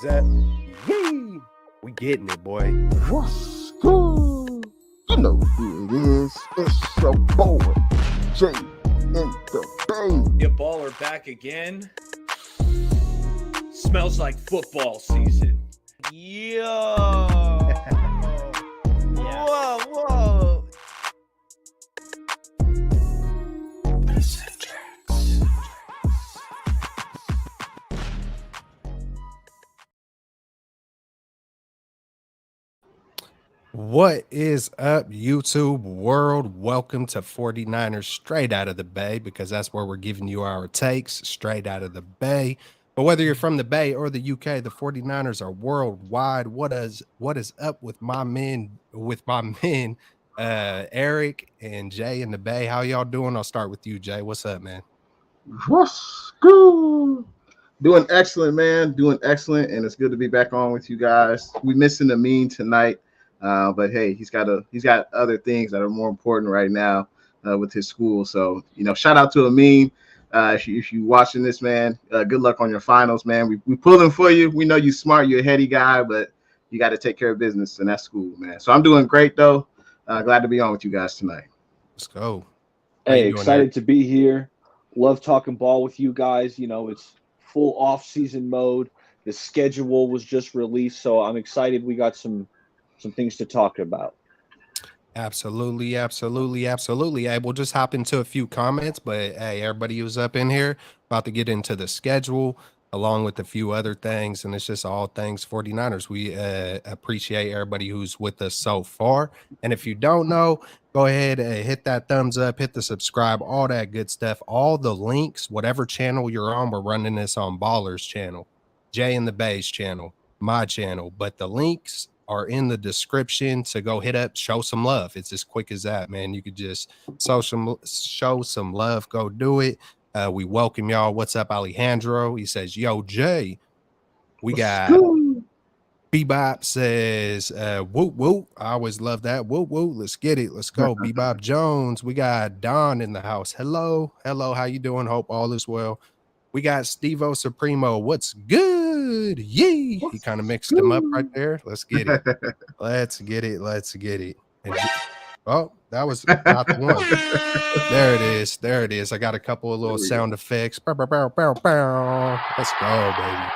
is up? Yee! We getting it, boy. What's good? You know who it is. It's your boy, Jay in the Bay. Your baller back again. Smells like football season. Yo. Yeah. Whoa. What is up, YouTube world? Welcome to 49ers Straight Out of the Bay, because that's where we're giving you our takes straight out of the Bay. But whether you're from the Bay or the UK, the 49ers are worldwide. What is up with my men, Eric and Jay in the Bay? How y'all doing? I'll start with you, Jay. What's up, man? What's good? Doing excellent, man. Doing excellent, and it's good to be back on with you guys. We missing the mean tonight. But hey, he's got other things that are more important right now with his school. So, shout out to Amin. If you watching this, man, good luck on your finals, man. We pulling for you. We know you smart, you're a heady guy, but you got to take care of business in that school, man. So I'm doing great though. Glad to be on with you guys tonight. Let's go. Hey, excited to be here. Love talking ball with you guys. It's full off-season mode. The schedule was just released, so I'm excited. We got some things to talk about. Absolutely. Hey, we'll just hop into a few comments, but hey, everybody who's up in here about to get into the schedule along with a few other things, and it's just all things 49ers. We appreciate everybody who's with us so far. And if you don't know, go ahead and hit that thumbs up, hit the subscribe, all that good stuff. All the links, whatever channel you're on, we're running this on Baller's channel, Jay and the Bay's channel, my channel, but the links are in the description, to go hit up, show some love. It's as quick as that, man. You could just show some love, go do it. We welcome y'all. What's up, Alejandro? He says, yo, Jay. We got Bebop says, whoop whoop. I always love that. Whoop whoop. Let's get it. Let's go. Bebop Jones. We got Don in the house. Hello. How you doing? Hope all is well. We got Stevo Supremo. What's good? Yee. He kind of mixed them up right there. Let's get it. Let's get it. And oh, that was not the one. There it is. I got a couple of little sound effects. Bow, bow, bow, bow, bow. Let's go, baby.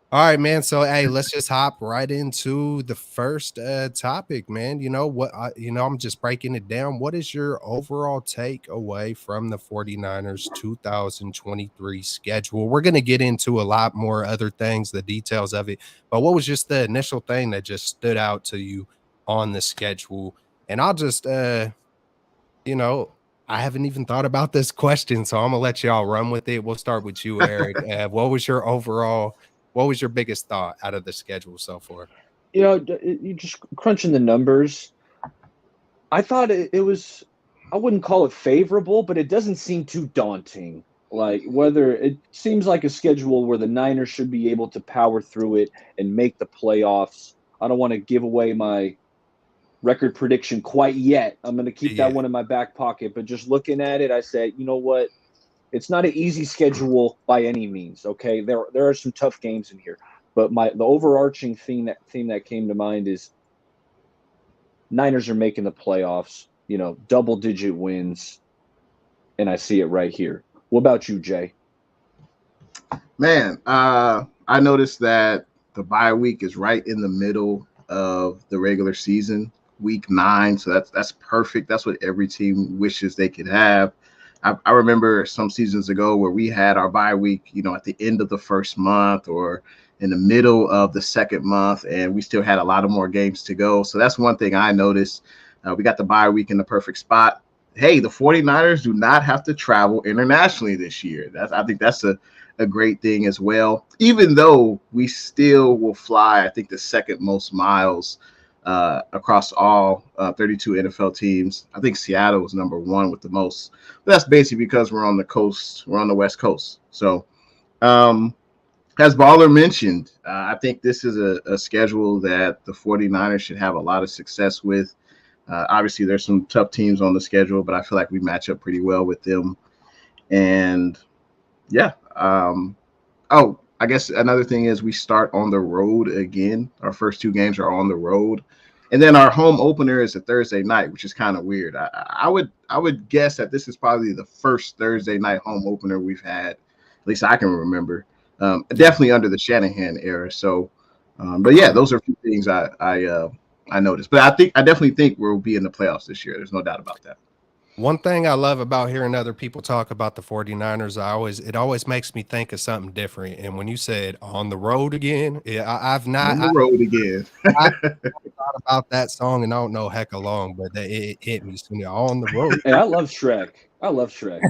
All right, man. So, hey, let's just hop right into the first topic, man. I'm just breaking it down. What is your overall takeaway from the 49ers 2023 schedule? We're going to get into a lot more other things, the details of it. But what was just the initial thing that just stood out to you on the schedule? And I'll just, I haven't even thought about this question, so I'm going to let y'all run with it. We'll start with you, Eric. What was your biggest thought out of the schedule so far? You just crunching the numbers. I thought it was, I wouldn't call it favorable, but it doesn't seem too daunting. Like, whether it seems like a schedule where the Niners should be able to power through it and make the playoffs. I don't want to give away my record prediction quite yet. I'm going to keep that one in my back pocket. But just looking at it, I said, you know what? It's not an easy schedule by any means. Okay, there are some tough games in here, but the overarching theme that came to mind is Niners are making the playoffs. Double-digit wins, and I see it right here. What about you, Jay? Man, I noticed that the bye week is right in the middle of the regular season, week 9. So that's perfect. That's what every team wishes they could have. I remember some seasons ago where we had our bye week, at the end of the first month or in the middle of the second month, and we still had a lot of more games to go. So that's one thing I noticed. We got the bye week in the perfect spot. Hey, the 49ers do not have to travel internationally this year. I think that's a great thing as well, even though we still will fly, I think, the second most miles across all 32 NFL teams. I think Seattle was number 1 with the most. But that's basically because we're on the coast. We're on the West Coast. So as Baller mentioned, I think this is a schedule that the 49ers should have a lot of success with. Obviously, there's some tough teams on the schedule, but I feel like we match up pretty well with them. And, yeah. I guess another thing is we start on the road again. Our first 2 games are on the road, and then our home opener is a Thursday night, which is kind of weird. I would guess that this is probably the first Thursday night home opener we've had, at least I can remember. Definitely under the Shanahan era. So, but yeah, those are a few things I noticed. But I definitely think we'll be in the playoffs this year. There's no doubt about that. One thing I love about hearing other people talk about the 49ers, it always makes me think of something different. And when you said on the road again, yeah, I've not On the road again. I thought about that song and I don't know heck along, but it hit me soon. On the road. Hey, I love Shrek. I love Shrek.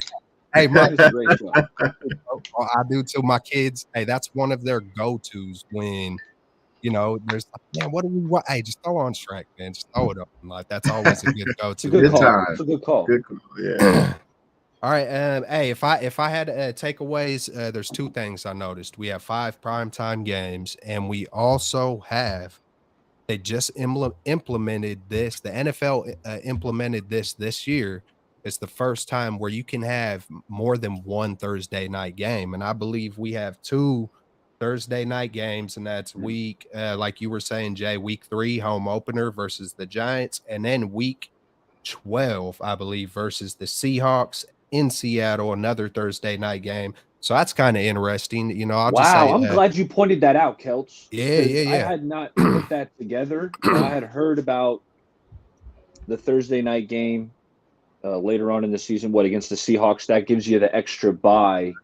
Hey, my It's a great show. I do too. My kids, hey, that's one of their go-tos when there's like, man, what do we want? Hey, just throw on Shrek, man. Just throw it on. Like that's always a good It's a go-to. good Good call. time. It's a good call. Good. Yeah. All right. Hey, if I had takeaways, there's 2 things I noticed. We have 5 primetime games, and we also have they just implemented this. The NFL implemented this year. It's the first time where you can have more than one Thursday night game, and I believe we have 2 Thursday night games, and that's like you were saying, Jay, week 3 home opener versus the Giants, and then week 12, I believe, versus the Seahawks in Seattle, another Thursday night game. So that's kind of interesting. I'll just Wow, say, I'm glad you pointed that out, Kelch. yeah, Because I yeah. had not put that together. I had heard about the Thursday night game later on in the season, against the Seahawks. That gives you the extra bye,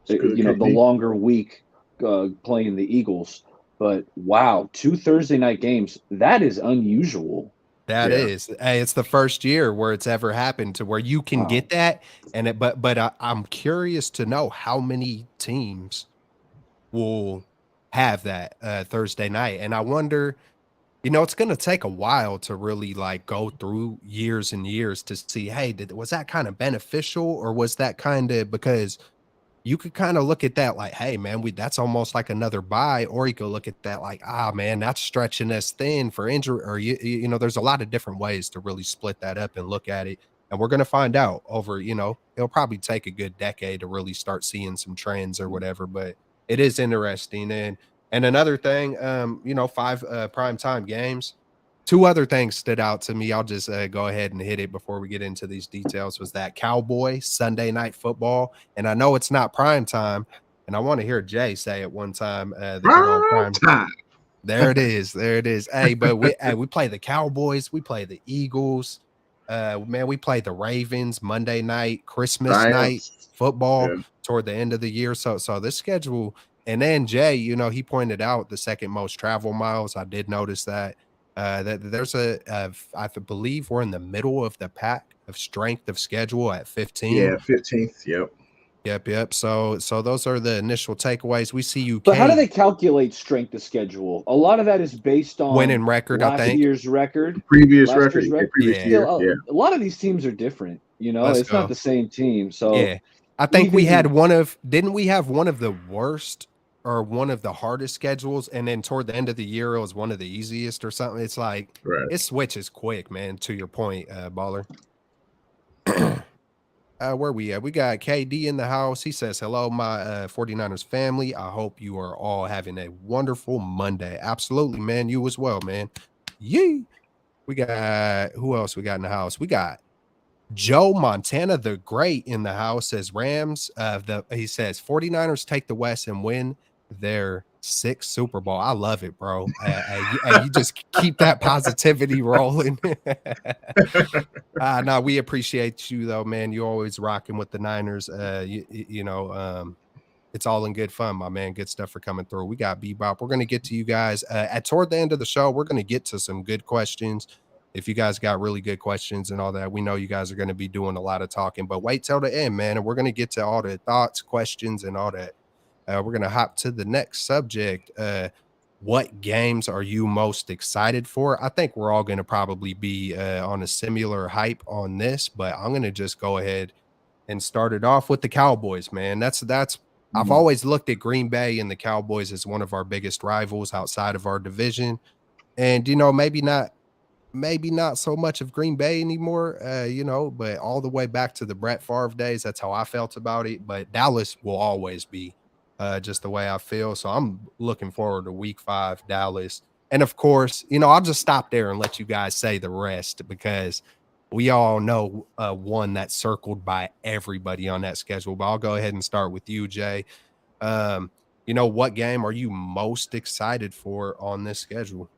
Good, the KD. longer week playing the Eagles. But wow, 2 Thursday night games. That is unusual. That Yeah. is. Hey, it's the first year where it's ever happened to where you can Wow. get that. But I'm curious to know how many teams will have that Thursday night. And I wonder, it's going to take a while to really like go through years and years to see, hey, was that kind of beneficial, or was that kind of because you could kind of look at that like, hey, man, that's almost like another buy, or you could look at that like, man, that's stretching us thin for injury, or there's a lot of different ways to really split that up and look at it, and we're gonna find out over, it'll probably take a good decade to really start seeing some trends or whatever, but it is interesting, and another thing, 5 prime time games. 2 other things stood out to me. I'll just go ahead and hit it before we get into these details. Was that Cowboy Sunday Night Football? And I know it's not prime time, and I want to hear Jay say it one time. The good old prime Time. There it is. There it is. Hey, but we play the Cowboys. We play the Eagles. Man, we play the Ravens Monday night, Christmas night Giants. football Yeah. toward the end of the year. So this schedule, and then Jay, he pointed out the second most travel miles. I did notice that. That there's I believe we're in the middle of the pack of strength of schedule at 15. Yeah, 15th. Yep. Yep. So those are the initial takeaways. We see you. But how do they calculate strength of schedule? A lot of that is based on winning record? I last think year's record. Previous Last record. year's record. Previous Yeah. year. Still, Yeah. a lot of these teams are different. Let's It's go. not the same team. So Yeah, I think we even- had didn't we have one of the worst or one of the hardest schedules, and then toward the end of the year it was one of the easiest or something. It's like Right. it switches quick, man. To your point, baller. Where we at? We got KD in the house. He says, hello, my 49ers family. I hope you are all having a wonderful Monday. Absolutely, man. You as well, man. Yee. We got, who else we got in the house? We got Joe Montana the Great in the house. Says Rams. He says 49ers take the West and win their 6th Super Bowl. I love it, bro. You just keep that positivity rolling. No, we appreciate you though, man. You're always rocking with the Niners. It's all in good fun, my man. Good stuff for coming through. We got Bebop. We're going to get to you guys toward the end of the show. We're going to get to some good questions. If you guys got really good questions and all that, we know you guys are going to be doing a lot of talking, but wait till the end, man. And we're going to get to all the thoughts, questions, and all that. We're going to hop to the next subject. What games are you most excited for? I think we're all going to probably be on a similar hype on this, but I'm going to just go ahead and start it off with the Cowboys, man. I've always looked at Green Bay and the Cowboys as one of our biggest rivals outside of our division. And, maybe not so much of Green Bay anymore, but all the way back to the Brett Favre days, that's how I felt about it. But Dallas will always be just the way I feel. So I'm looking forward to week 5, Dallas. And of course, I'll just stop there and let you guys say the rest because we all know one that's circled by everybody on that schedule. But I'll go ahead and start with you, Jay. Um, what game are you most excited for on this schedule?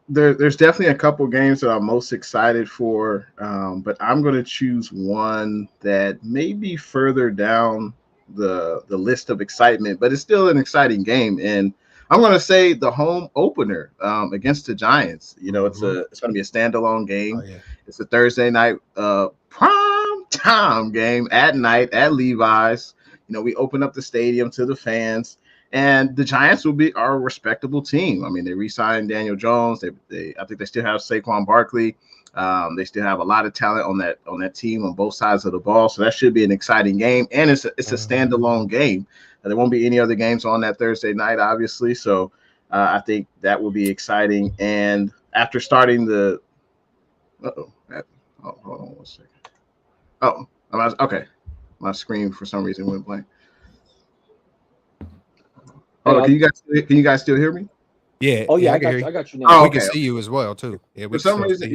There's definitely a couple games that I'm most excited for, but I'm going to choose one that may be further down the list of excitement, but it's still an exciting game. And I'm going to say the home opener against the Giants. It's going to be a standalone game. Oh, yeah. It's a Thursday night prime time game at night at Levi's. We open up the stadium to the fans. And the Giants are a respectable team. I mean, they re-signed Daniel Jones. I think they still have Saquon Barkley. They still have a lot of talent on that team on both sides of the ball. So that should be an exciting game. And it's a standalone game. There won't be any other games on that Thursday night, obviously. So I think that will be exciting. And after starting hold on 1 second. Okay. My screen for some reason went blank. Oh, can you guys still hear me? Yeah. Oh yeah, I got you now. Oh, we okay. can see you as well too. Yeah, For some reason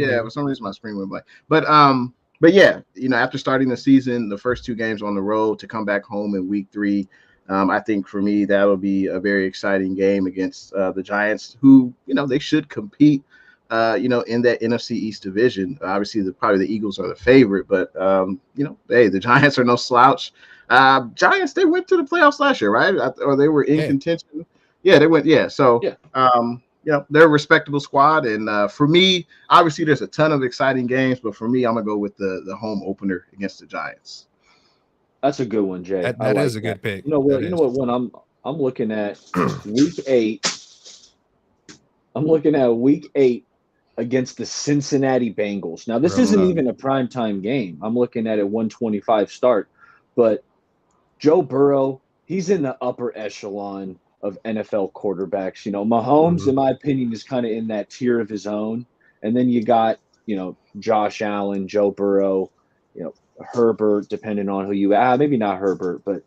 my screen went blank. But yeah, after starting the season, the first 2 games on the road to come back home in week 3, I think for me that'll be a very exciting game against the Giants, who they should compete, in that NFC East division. Obviously, probably the Eagles are the favorite, but hey, the Giants are no slouch. Giants, they went to the playoffs last year, right? Or they were in contention. Yeah, they went. Yeah, so they're a respectable squad, and for me, obviously, there's a ton of exciting games, but for me, I'm gonna go with the home opener against the Giants. That's a good one, Jay. That is a good pick. You know what one I'm looking at week 8. I'm looking at week 8 against the Cincinnati Bengals. Now, this isn't even a primetime game. I'm looking at a 125 start, but Joe Burrow, he's in the upper echelon of NFL quarterbacks. Mahomes, in my opinion, is kind of in that tier of his own. And then you got, Josh Allen, Joe Burrow, Herbert, depending on who you maybe not Herbert, but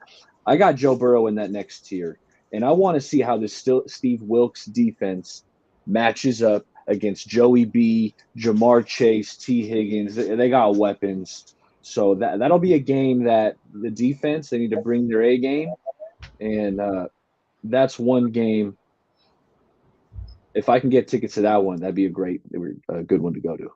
I got Joe Burrow in that next tier. And I want to see how this Steve Wilkes defense matches up against Joey B, Jamar Chase, T. Higgins. They got weapons. So that'll be a game that the defense, they need to bring their A game. And that's one game. If I can get tickets to that one, that'd be a good one to go to.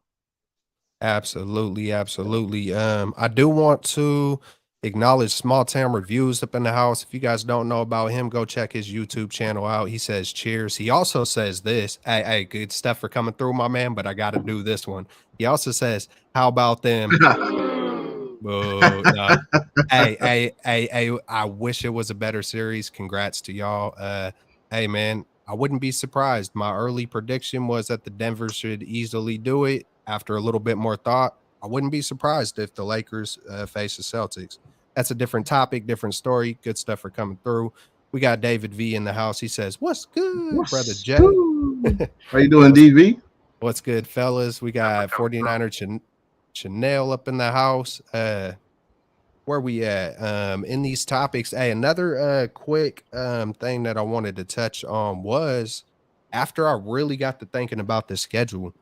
Absolutely. I do want to acknowledge Small Town Reviews up in the house. If you guys don't know about him, go check his YouTube channel out. He says cheers. He also says this. Hey, good stuff for coming through, my man, but I got to do this one. He also says, how about them? No. Hey, I wish it was a better series. Congrats to y'all. Hey, man, I wouldn't be surprised. My early prediction was that the Denver should easily do it. After a little bit more thought, I wouldn't be surprised if the Lakers face the Celtics. That's a different topic, different story. Good stuff for coming through. We got David V in the house. He says, what's good, brother Jay? How you doing, DV? What's good, fellas? We got 49er Chanel up in the house. Where we at in these topics? Hey, another quick thing that I wanted to touch on was after I really got to thinking about the schedule,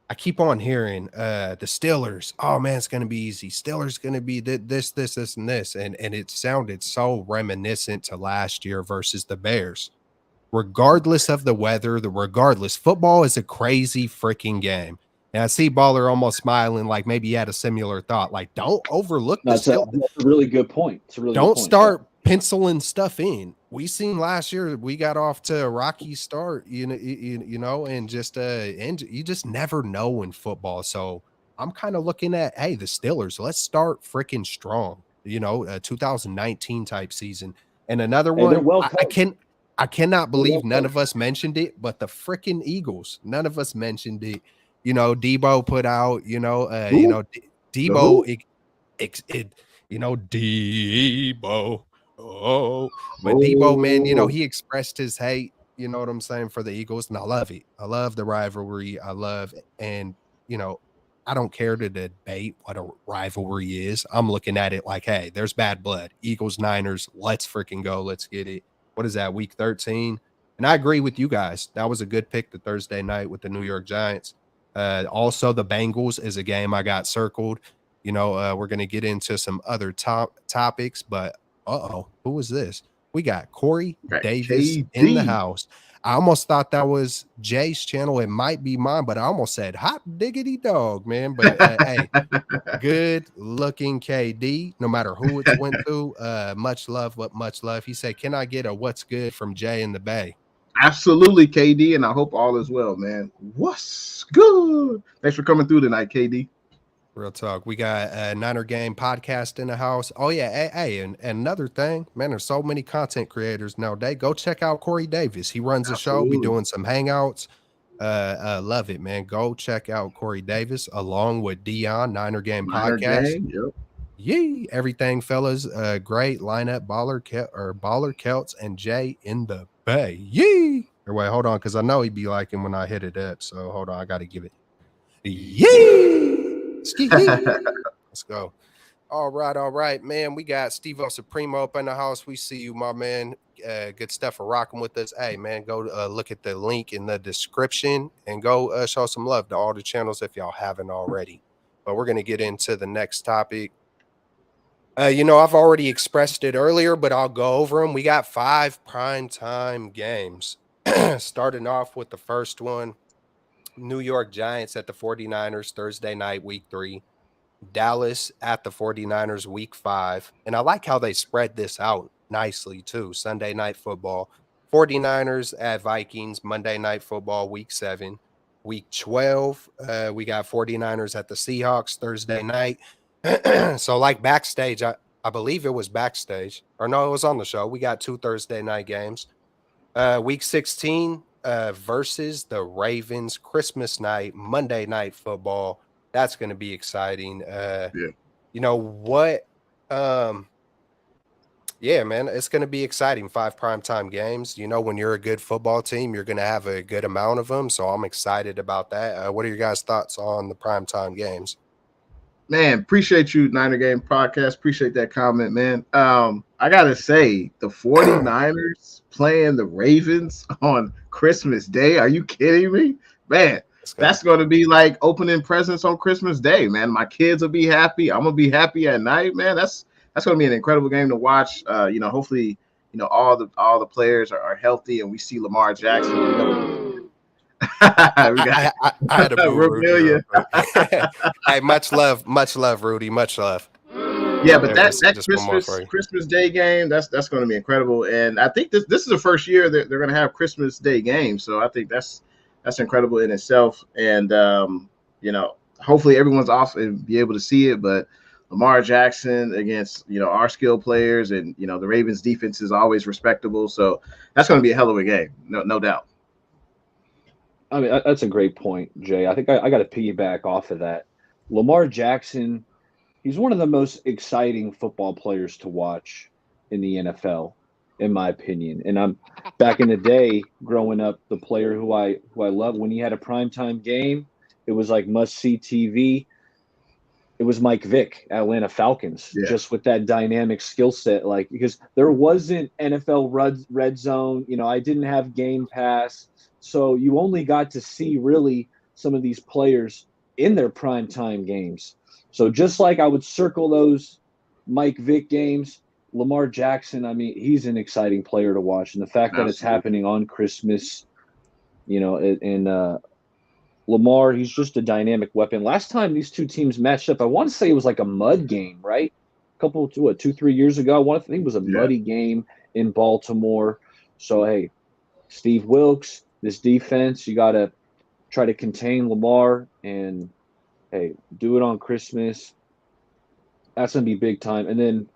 I keep on hearing the Steelers. Oh man, it's gonna be easy. Steelers gonna be this, and this, and it sounded so reminiscent to last year versus the Bears. Regardless of the weather, football is a crazy freaking game. And I see Baller almost smiling, like maybe he had a similar thought. Like, don't overlook that's a really good point. Don't start penciling stuff in. We seen last year we got off to a rocky start, and just and you just never know in football. So I'm kind of looking at, hey, the Steelers, let's start freaking strong. 2019 type season. And another one, I cannot believe none of us mentioned it, but the freaking Eagles, none of us mentioned it. Debo put out, Debo, Debo. Oh, but Debo, man, he expressed his hate, you know what I'm saying, for the Eagles, and I love it. I love the rivalry. And I don't care to debate what a rivalry is. I'm looking at it like, hey, there's bad blood. Eagles, Niners, let's freaking go. Let's get it. what is that, week 13? And I agree with you guys. That was a good pick the Thursday night with the New York Giants. Also, the Bengals is a game I got circled. We're going to get into some other topics, but who was this? We got Corey Right. Davis KD. in the house. I almost thought that was Jay's channel. It might be mine, but I almost said hot diggity dog, man. But hey, good looking KD, no matter who it's went to. Much love, but much love. He said, "Can I get a what's good from Jay in the Bay?" Absolutely, KD, and I hope all is well, man. What's good? Thanks for coming through tonight, KD. Real talk. We got a Niner Game podcast in the house. Oh yeah, hey, and another thing, man. There's so many content creators nowadays. Go check out Corey Davis. He runs a show. We doing some hangouts. Love it, man. Go check out Corey Davis along with Dion Niner Game podcast. Game, yep. Yee, everything, fellas. Great lineup. Baller Celts and Jay in the Bay. Yee. Or wait, hold on, because I know he'd be liking when I hit it up. So hold on, I got to give it. Yee. Let's go. All right, man. We got Steve-O Supremo up in the house. We see you, my man. Good stuff for rocking with us. Hey, man, go look at the link in the description and go show some love to all the channels if y'all haven't already. But we're going to get into the next topic. I've already expressed it earlier, but I'll go over them. We got 5 primetime games. Starting off with the first one, New York Giants at the 49ers Thursday night, week 3. Dallas at the 49ers, week 5. And I like how they spread this out nicely, too. Sunday night football. 49ers at Vikings, Monday night football, week 7. Week 12, we got 49ers at the Seahawks Thursday night. So like backstage, I believe it was backstage. Or no, it was on the show. We got 2 Thursday night games. Week 16 versus the Ravens, Christmas night, Monday night football. That's going to be exciting. You know what? Yeah, man, it's going to be exciting. 5 primetime games. When you're a good football team, you're going to have a good amount of them. So I'm excited about that. What are your guys' thoughts on the primetime games? Man, appreciate you, Niner Game Podcast. Appreciate that comment, man. I got to say, the 49ers playing the Ravens on Christmas Day. Are you kidding me? Man, that's going to be like opening presents on Christmas Day, man. My kids will be happy. I'm going to be happy at night, man. That's going to be an incredible game to watch. Hopefully, all the players are healthy and we see Lamar Jackson. I had a boo Rudy. Hey, much love, Rudy. Much love. Yeah, but that Christmas Day game, that's going to be incredible. And I think this is the first year that they're going to have Christmas Day games. So I think that's incredible in itself. And hopefully everyone's off and be able to see it. But Lamar Jackson against our skilled players, and the Ravens defense is always respectable. So that's going to be a hell of a game, no doubt. I mean, that's a great point, Jay. I think I got to piggyback off of that. Lamar Jackson, he's one of the most exciting football players to watch in the NFL, in my opinion. And I'm back in the day growing up, the player who I loved when he had a primetime game, it was like must-see TV. It was Mike Vick, Atlanta Falcons, just with that dynamic skill set. Like, because there wasn't NFL red zone, I didn't have Game Pass. So you only got to see really some of these players in their primetime games. So just like I would circle those Mike Vick games, Lamar Jackson, I mean, he's an exciting player to watch. And the fact that it's happening on Christmas, and Lamar, he's just a dynamic weapon. Last time these two teams matched up, I want to say it was like a mud game, right? A couple, 2-3 years ago. I think it was a muddy game in Baltimore. So, hey, Steve Wilkes, this defense, you got to try to contain Lamar and, hey, do it on Christmas. That's going to be big time. And then,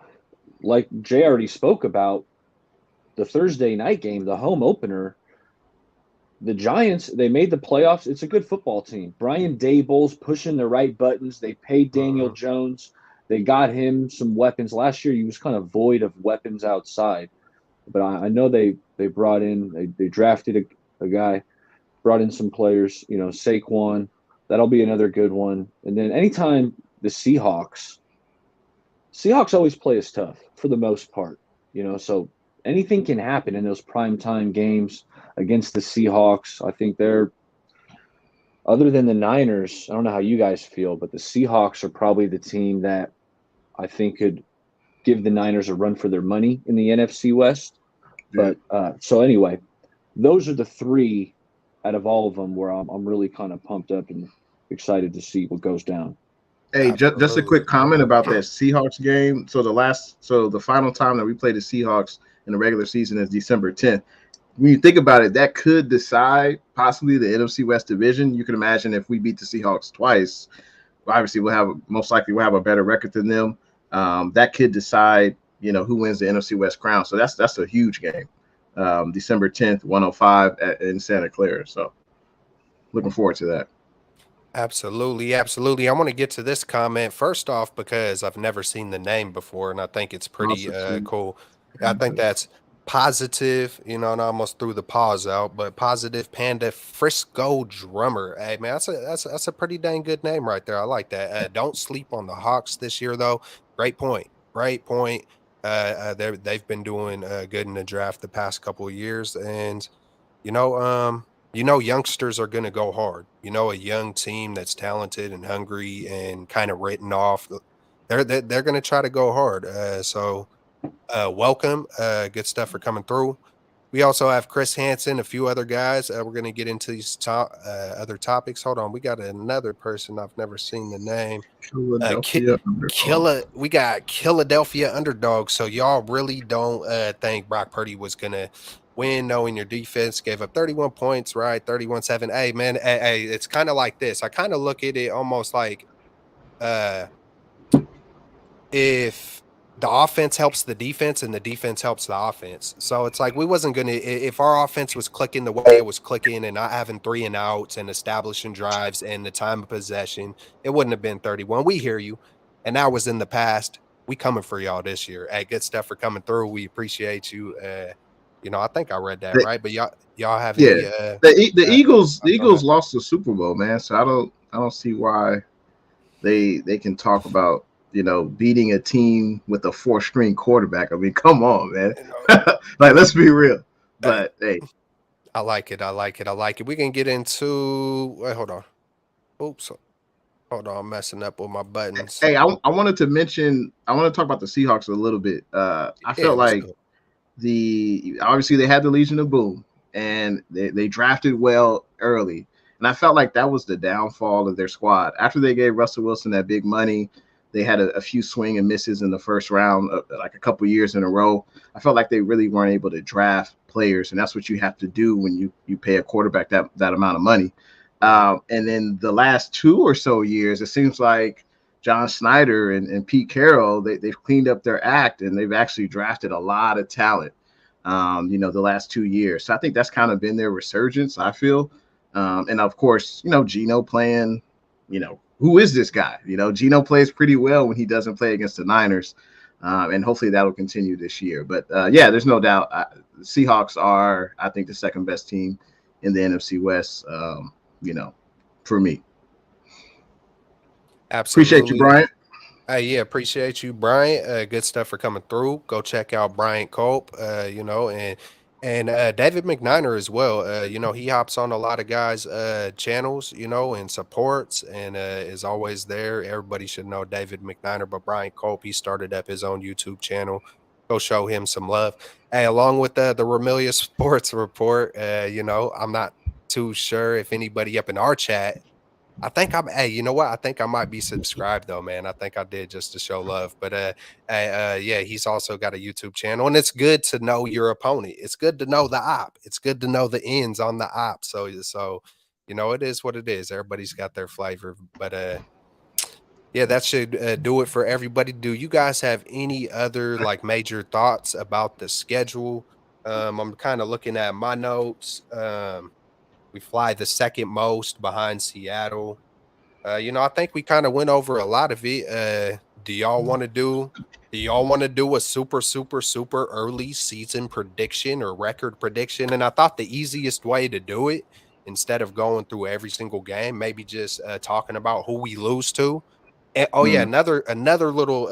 like Jay already spoke about, the Thursday night game, the home opener, the Giants, they made the playoffs. It's a good football team. Brian Daboll's pushing the right buttons. They paid Daniel Jones. They got him some weapons. Last year, he was kind of void of weapons outside. But I know they brought in, they drafted a guy, brought in some players, Saquon. That'll be another good one. And then anytime the Seahawks always play us tough for the most part, so anything can happen in those primetime games against the Seahawks. I think they're, other than the Niners, I don't know how you guys feel, but the Seahawks are probably the team that I think could give the Niners a run for their money in the NFC West. Yeah. But so anyway, those are the three out of all of them where I'm really kind of pumped up and excited to see what goes down. Hey, just a Absolutely. quick comment about that Seahawks game. So the final time that we played the Seahawks in the regular season is December 10th. When you think about it, that could decide possibly the NFC West division. You can imagine if we beat the Seahawks twice, obviously most likely we'll have a better record than them. That could decide, who wins the NFC West crown. So that's a huge game. December 10th, 105 in Santa Clara. So looking forward to that. Absolutely, absolutely. I want to get to this comment first off because I've never seen the name before, and I think it's pretty cool. I think that's positive, and I almost threw the pause out, but positive Panda Frisco Drummer. Hey man, that's a pretty dang good name right there. I like that. Don't sleep on the Hawks this year though. Great point. Great point. They've been doing good in the draft the past couple of years, and you know, youngsters are going to go hard. A young team that's talented and hungry and kind of written off, they're going to try to go hard. So welcome, good stuff for coming through. We also have Chris Hansen, a few other guys. We're going to get into these other topics. Hold on, we got another person I've never seen the name. Philadelphia We got Philadelphia underdog. So y'all really don't think Brock Purdy was gonna win, knowing your defense gave up 31 points, right? 31-7. Hey man, hey, it's kind of like this. I kind of look at it almost like if the offense helps the defense and the defense helps the offense. So it's like we wasn't going to, if our offense was clicking the way it was clicking and not having 3 and outs and establishing drives and the time of possession, it wouldn't have been 31. We hear you. And that was in the past. We coming for y'all this year. Hey, good stuff for coming through. We appreciate you. I think I read that right, but y'all have any, the Eagles lost the Super Bowl, man. So I don't see why they can talk about beating a team with a 4-string quarterback. I mean, come on, man. Like, let's be real. But hey, I like it. We can get into. Wait, hold on. Oops. Hold on, I'm messing up with my buttons. Hey, I wanted to talk about the Seahawks a little bit. I felt like obviously they had the Legion of Boom, and they drafted well early. And I felt like that was the downfall of their squad. After they gave Russell Wilson that big money, they had a few swing and misses in the first round, like a couple years in a row. I felt like they really weren't able to draft players, and that's what you have to do when you pay a quarterback that amount of money. And then the last 2 or so years, it seems like John Snyder and Pete Carroll, they've cleaned up their act, and they've actually drafted a lot of talent, the last 2 years. So I think that's kind of been their resurgence, I feel. And of course, Geno playing, who is this guy? Geno plays pretty well when he doesn't play against the Niners. And hopefully that'll continue this year. But there's no doubt the Seahawks are, I think, the second best team in the NFC West, for me. Absolutely. Appreciate you, Bryant. Appreciate you, Bryant. Good stuff for coming through. Go check out Bryant Culp, and David McNiner as well. He hops on a lot of guys' channels, and supports and is always there. Everybody should know David McNiner, but Bryant Culp, he started up his own YouTube channel. Go show him some love. Hey, along with the Ramelia Sports Report, I'm not too sure if anybody up in our chat. I think I think I might be subscribed though, man. I think I did just to show love. But he's also got a YouTube channel, and it's good to know your opponent. It's good to know the op. It's good to know the ends on the op. So it is what it is. Everybody's got their flavor. But that should do it for everybody. Do you guys have any other like major thoughts about the schedule? I'm kind of looking at my notes. We fly the second most behind Seattle. I think we kind of went over a lot of it. Do y'all want to do a super, super, super early season prediction or record prediction? And I thought the easiest way to do it, instead of going through every single game, maybe just talking about who we lose to. And, oh yeah, Mm. another little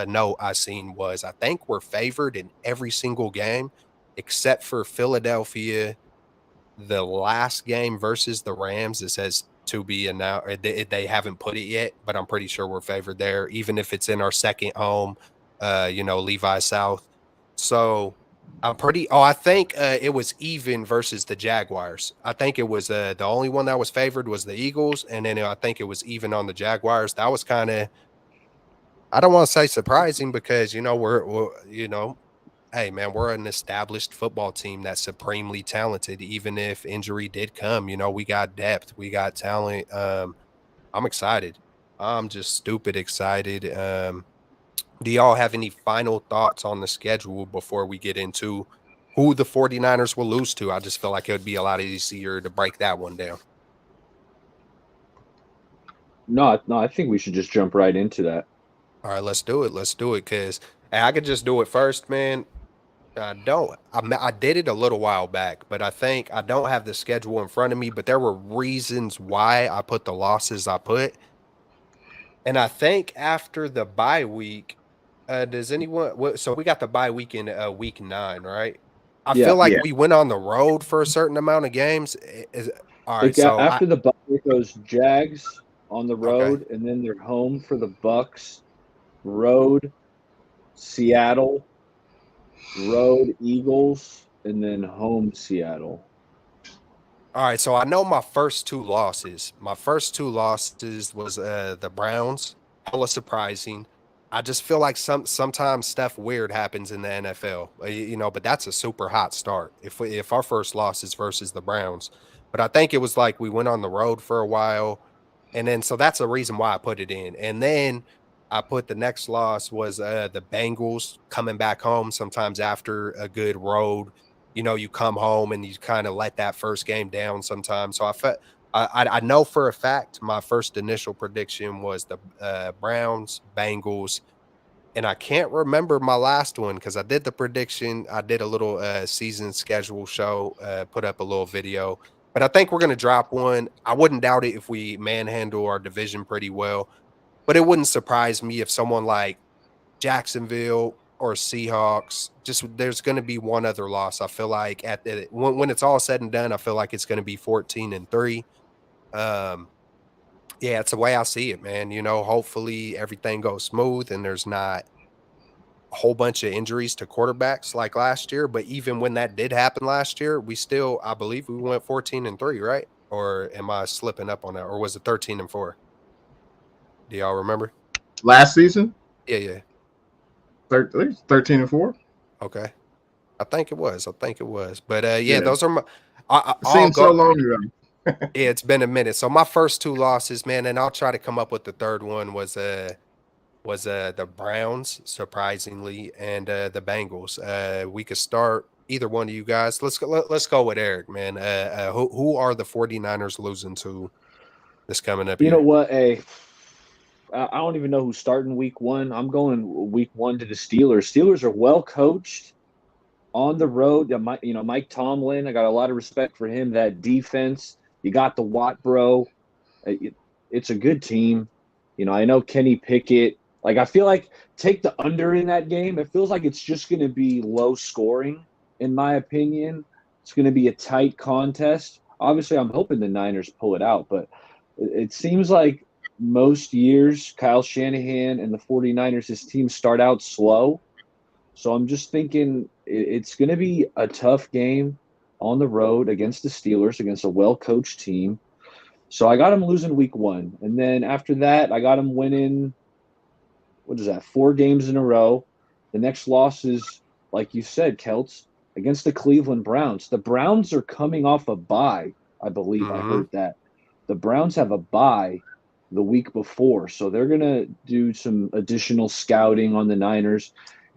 note I seen was I think we're favored in every single game except for Philadelphia. The last game versus the Rams, it says to be announced. They haven't put it yet, but I'm pretty sure we're favored there, even if it's in our second home, Levi South. So I'm pretty. Oh, I think it was even versus the Jaguars. I think it was the only one that was favored was the Eagles, and then I think it was even on the Jaguars. That was kind of, I don't want to say surprising because we're hey man, we're an established football team that's supremely talented. Even if injury did come, we got depth, we got talent. I'm excited. I'm just stupid excited. Do y'all have any final thoughts on the schedule before we get into who the 49ers will lose to? I just feel like it would be a lot easier to break that one down. No, I think we should just jump right into that. All right, let's do it. Let's do it because I could just do it first, man. I don't. I did it a little while back, but I think I don't have the schedule in front of me. But there were reasons why I put the losses I put, and I think after the bye week, does anyone? So we got the bye week in week 9, right? I feel Yeah. like Yeah. we went on the road for a certain amount of games. All right, so After the bye, it goes Jags on the okay. road, and then they're home for the Bucks, road Seattle, road Eagles, and then home Seattle. All right, so I know my first two losses. My first two losses was the Browns. Hella surprising. I just feel like sometimes stuff weird happens in the NFL. But that's a super hot start. If our first loss is versus the Browns, but I think it was like we went on the road for a while, and then so that's the reason why I put it in. And then I put the next loss was the Bengals coming back home sometimes after a good road. You come home and you kind of let that first game down sometimes. So I know for a fact my first initial prediction was the Browns, Bengals, and I can't remember my last one because I did the prediction. I did a little season schedule show, put up a little video, but I think we're going to drop one. I wouldn't doubt it if we manhandle our division pretty well, but it wouldn't surprise me if someone like Jacksonville or Seahawks, just there's going to be one other loss. I feel like when it's all said and done, I feel like it's going to be 14-3. Um, yeah, it's the way I see it, man. Hopefully everything goes smooth and there's not a whole bunch of injuries to quarterbacks like last year. But even when that did happen last year, I believe we went 14-3, right? Or am I slipping up on that? Or was it 13-4? Do y'all remember? Last season, Yeah, yeah. 13-4. Okay. I think it was. I think it was. But yeah, Yeah. those are my. It I'll seems so go. long ago. Yeah, it's been a minute. So my first two losses, man, and I'll try to come up with the third one was the Browns, surprisingly, and the Bengals. We could start either one of you guys. Let's go with Eric, man. Who are the 49ers losing to this coming up You know year? what? I don't even know who's starting week one. I'm going week one to the Steelers. Steelers are well coached on the road. Mike Tomlin. I got a lot of respect for him. That defense. You got the Watt bro. It's a good team. I know Kenny Pickett. Like I feel like take the under in that game. It feels like it's just going to be low scoring, in my opinion. It's going to be a tight contest. Obviously, I'm hoping the Niners pull it out, but it seems like most years Kyle Shanahan and the 49ers, his teams start out slow. So I'm just thinking it's going to be a tough game on the road against the Steelers, against a well-coached team. So I got him losing week one. And then after that, I got him winning, what is that, 4 games in a row. The next loss is, like you said, Celts, against the Cleveland Browns. The Browns are coming off a bye, I believe. I Mm-hmm. heard that. The Browns have a bye the week before. So they're going to do some additional scouting on the Niners.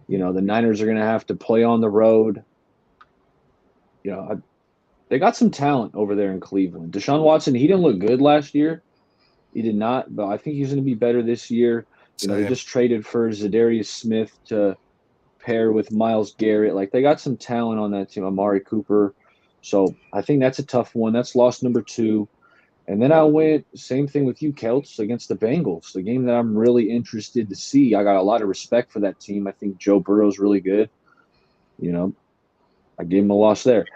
The Niners are going to have to play on the road. They got some talent over there in Cleveland. Deshaun Watson, he didn't look good last year. He did not, but I think he's going to be better this year. They Same. just traded for Zadarius Smith to pair with Myles Garrett. Like they got some talent on that team, Amari Cooper. So I think that's a tough one. That's loss number 2. And then I went same thing with you, Celts, against the Bengals, the game that I'm really interested to see. I got a lot of respect for that team. I think Joe Burrow's really good. You know, I gave him a loss there.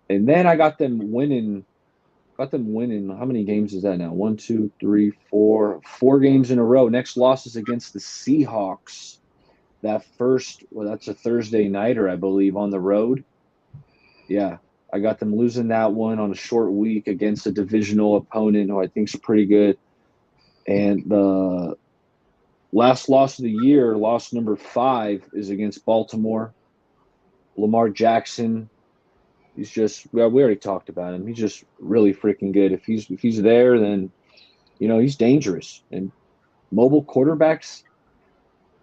And then I got them winning. Got them winning. How many games is that now? 1, 2, 3, 4. 4 games in a row. Next loss is against the Seahawks. That's a Thursday nighter, I believe, on the road. Yeah, I got them losing that one on a short week against a divisional opponent who I think is pretty good. And the last loss of the year, loss number 5, is against Baltimore. Lamar Jackson. He's just, well, we already talked about him. He's just really freaking good. If he's there, then he's dangerous. And mobile quarterbacks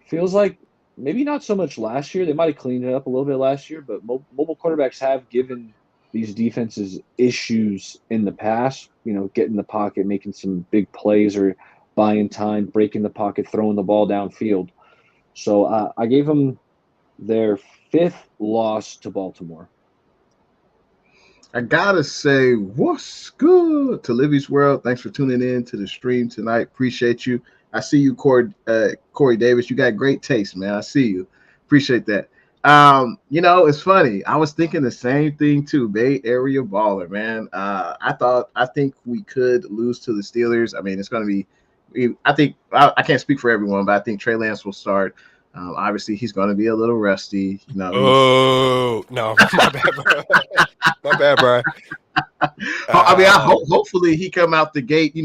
feels like maybe not so much last year. They might have cleaned it up a little bit last year, but mobile quarterbacks have given these defenses issues in the past. Getting in the pocket, making some big plays, or buying time, breaking the pocket, throwing the ball downfield. So I gave them their 5th loss to Baltimore. I gotta say, what's good to Livy's World? Thanks for tuning in to the stream tonight. Appreciate you. I see you, Corey Davis. You got great taste, man. I see you. Appreciate that. It's funny. I was thinking the same thing too. Bay Area baller, man. I think we could lose to the Steelers. I mean, it's going to be. I can't speak for everyone, but I think Trey Lance will start. Obviously, he's going to be a little rusty. Oh no, my bad, bro. My bad, bro. I mean, hopefully he come out the gate,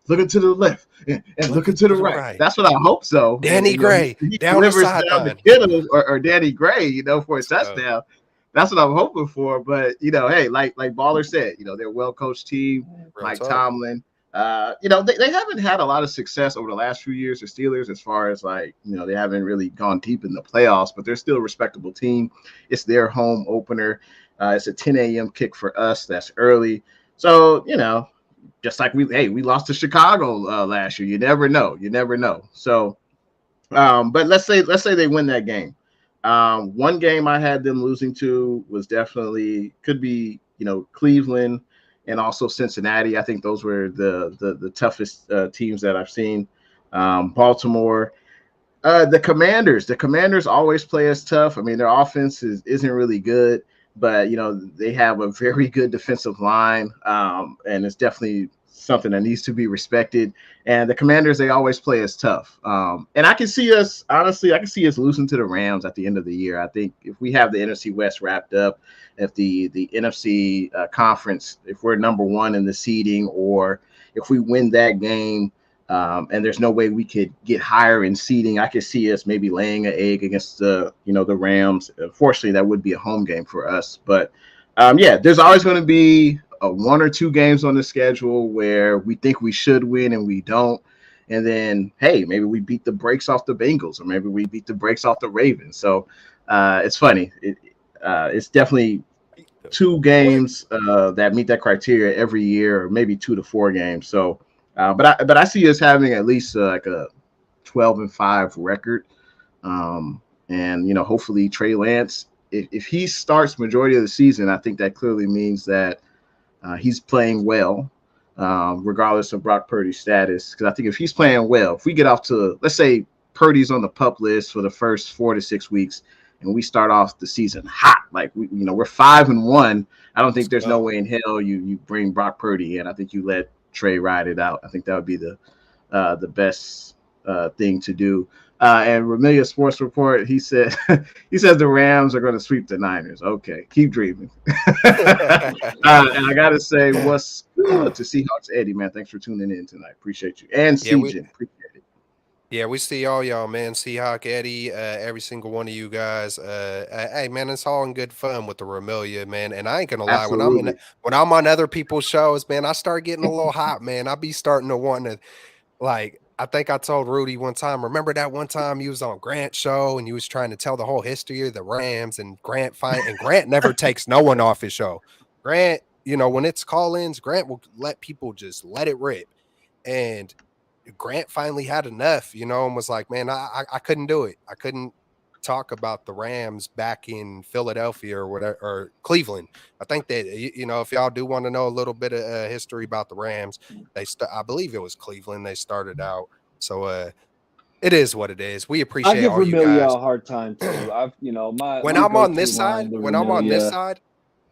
looking to the left and looking to the right. That's what I hope so. Danny Gray he down the delivers sideline. down to Kittle or Danny Gray, for a touchdown. That's what I'm hoping for. But hey, like Baller said, they're a well-coached team. Mike Tomlin. They haven't had a lot of success over the last few years, the Steelers, as far as they haven't really gone deep in the playoffs, but they're still a respectable team. It's their home opener. It's a 10 a.m. kick for us. That's early. So, just like we lost to Chicago last year. You never know. So, but let's say they win that game. One game I had them losing to was could be, Cleveland and also Cincinnati. I think those were the toughest teams that I've seen. Baltimore. The Commanders always play us tough. I mean, their offense isn't really good, but they have a very good defensive line, and it's definitely something that needs to be respected. And the Commanders, they always play us tough. And I can see us losing to the Rams at the end of the year. I think if we have the NFC West wrapped up, if the NFC conference, if we're number 1 in the seeding, or if we win that game, and there's no way we could get higher in seeding, I could see us maybe laying an egg against the Rams. Unfortunately, that would be a home game for us. But there's always going to be 1 or 2 games on the schedule where we think we should win and we don't. And then, hey, maybe we beat the brakes off the Bengals, or maybe we beat the brakes off the Ravens. So it's funny. It's definitely 2 games that meet that criteria every year, or maybe 2 to 4 games. So, but I see us having at least like a 12-5 record, and hopefully Trey Lance, if he starts majority of the season, I think that clearly means that he's playing well, regardless of Brock Purdy's status. Because I think if he's playing well, if we get off to, let's say Purdy's on the PUP list for the first 4 to 6 weeks, and we start off the season hot, like we're 5-1. I don't think there's no way in hell you bring Brock Purdy in. I think you let Trey ride it out. I think that would be the best thing to do. And Ramilia Sports Report, he said the Rams are going to sweep the Niners. Okay, keep dreaming. And I got to say, what's good to Seahawks Eddie, man. Thanks for tuning in tonight. Appreciate you. And CJ, appreciate it. Yeah, we see all y'all, man. Seahawk Eddie, every single one of you guys. Hey, man, it's all in good fun with the Ramilia, man. And I ain't gonna lie, Absolutely. when I'm on other people's shows, man, I start getting a little hot, man. I be starting to want to, like, I think I told Rudy one time. Remember that one time you was on Grant's show and you was trying to tell the whole history of the Rams, and Grant never takes no one off his show. Grant, when it's call-ins, Grant will let people just let it rip, and Grant finally had enough, and was like, man, I couldn't do it. I couldn't talk about the Rams back in Philadelphia or whatever, or Cleveland. I think that, if y'all do want to know a little bit of history about the Rams, I believe it was Cleveland they started out. So it is what it is. We I appreciate give all you Vermilia guys. a hard time too. my When my I'm on go-to this side, line to when I'm on this Vermilia. side,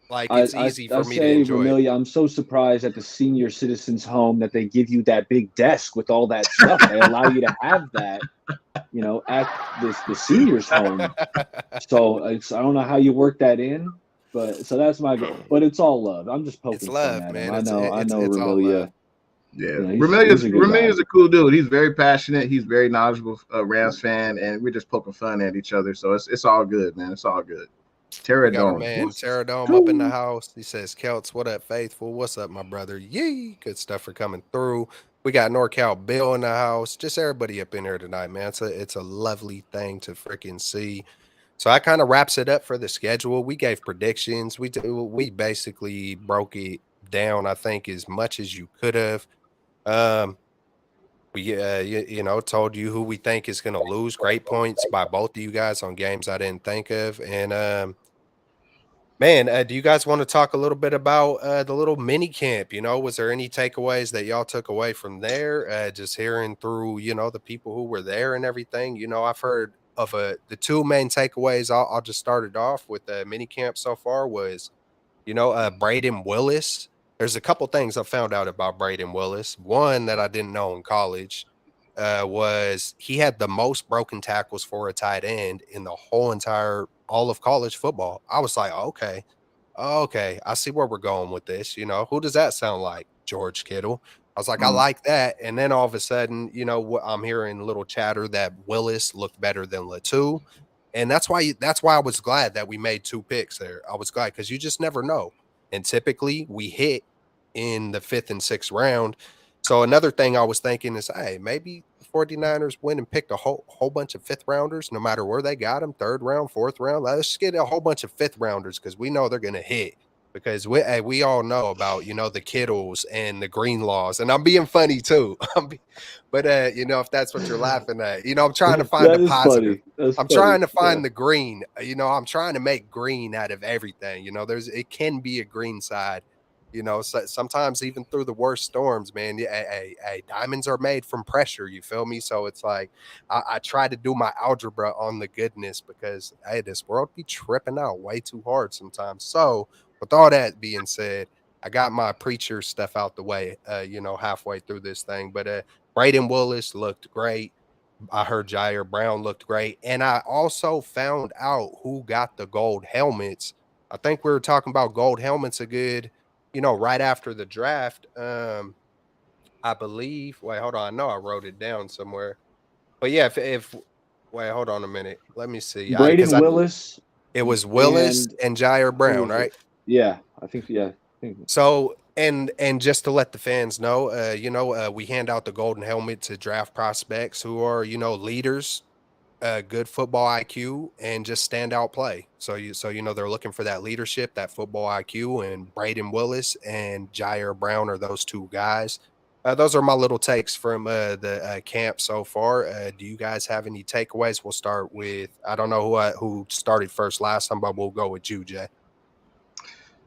like I, it's I, easy I for me to say, enjoy it. Vermilia, I'm so surprised at the senior citizens home that they give you that big desk with all that stuff. They allow you to have that, at the seniors home. So I don't know how you work that in, but so that's my go. But it's all love. I'm just It's poking fun love, at him. man. I know It's all love. Vermilia. Yeah, He's a good guy. Ramilia's a cool dude. He's very passionate. He's very knowledgeable Rams fan, and we're just poking fun at each other. So it's all good, man. It's all good. We got our Pterodome. man What's Pterodome up in the cool? house. He says, Celts, what up, Faithful? What's up, my brother? Yee. Good stuff for coming through. We got NorCal Bill in the house. Just everybody up in here tonight, man. It's a lovely thing to freaking see. So that kind of wraps it up for the schedule. We gave predictions. We basically broke it down, I think, as much as you could have. We told you who we think is going to lose. Great points by both of you guys on games I didn't think of. And man, do you guys want to talk a little bit about the little mini camp? Was there any takeaways that y'all took away from there? Just hearing through, the people who were there and everything. I've heard of the two main takeaways. I'll just start it off with the mini camp so far was, Braden Willis. There's a couple things I found out about Braden Willis. One that I didn't know in college was he had the most broken tackles for a tight end in the whole entire all of college football. I was like, okay, I see where we're going with this. Who does that sound like? George Kittle. I was like, I like that. And then all of a sudden, I'm hearing a little chatter that Willis looked better than Latu. And that's why I was glad that we made 2 picks there. I was glad because you just never know. And typically we hit in the 5th and 6th round. So another thing I was thinking is, hey, maybe the 49ers went and picked a whole bunch of 5th rounders, no matter where they got them, 3rd round, 4th round. Let's get a whole bunch of 5th rounders because we know they're going to hit. Because we all know about, the Kittles and the Greenlaws. And I'm being funny too. But if that's what you're laughing at, I'm trying to find That the is positive. funny. That's I'm funny. trying to find Yeah. the green. I'm trying to make green out of everything. It can be a green side. So sometimes even through the worst storms, man, diamonds are made from pressure. You feel me? So it's like I try to do my algebra on the goodness because hey, this world be tripping out way too hard sometimes. So with all that being said, I got my preacher stuff out the way, halfway through this thing. But Braden Willis looked great. I heard Jair Brown looked great. And I also found out who got the gold helmets. I think we were talking about gold helmets a good, right after the draft. I believe. Wait, hold on. I know I wrote it down somewhere. But yeah, if wait, hold on a minute. Let me see. Braden Willis It was Willis and and Jair who Brown, was it? right? Yeah, I think. Yeah, I think. So and just to let the fans know, we hand out the golden helmet to draft prospects who are, leaders, good football IQ, and just standout play. So they're looking for that leadership, that football IQ, and Braden Willis and Jair Brown are those 2 guys. Those are my little takes from the camp so far. Do you guys have any takeaways? We'll start with I don't know who started first last time, but we'll go with you, Jay.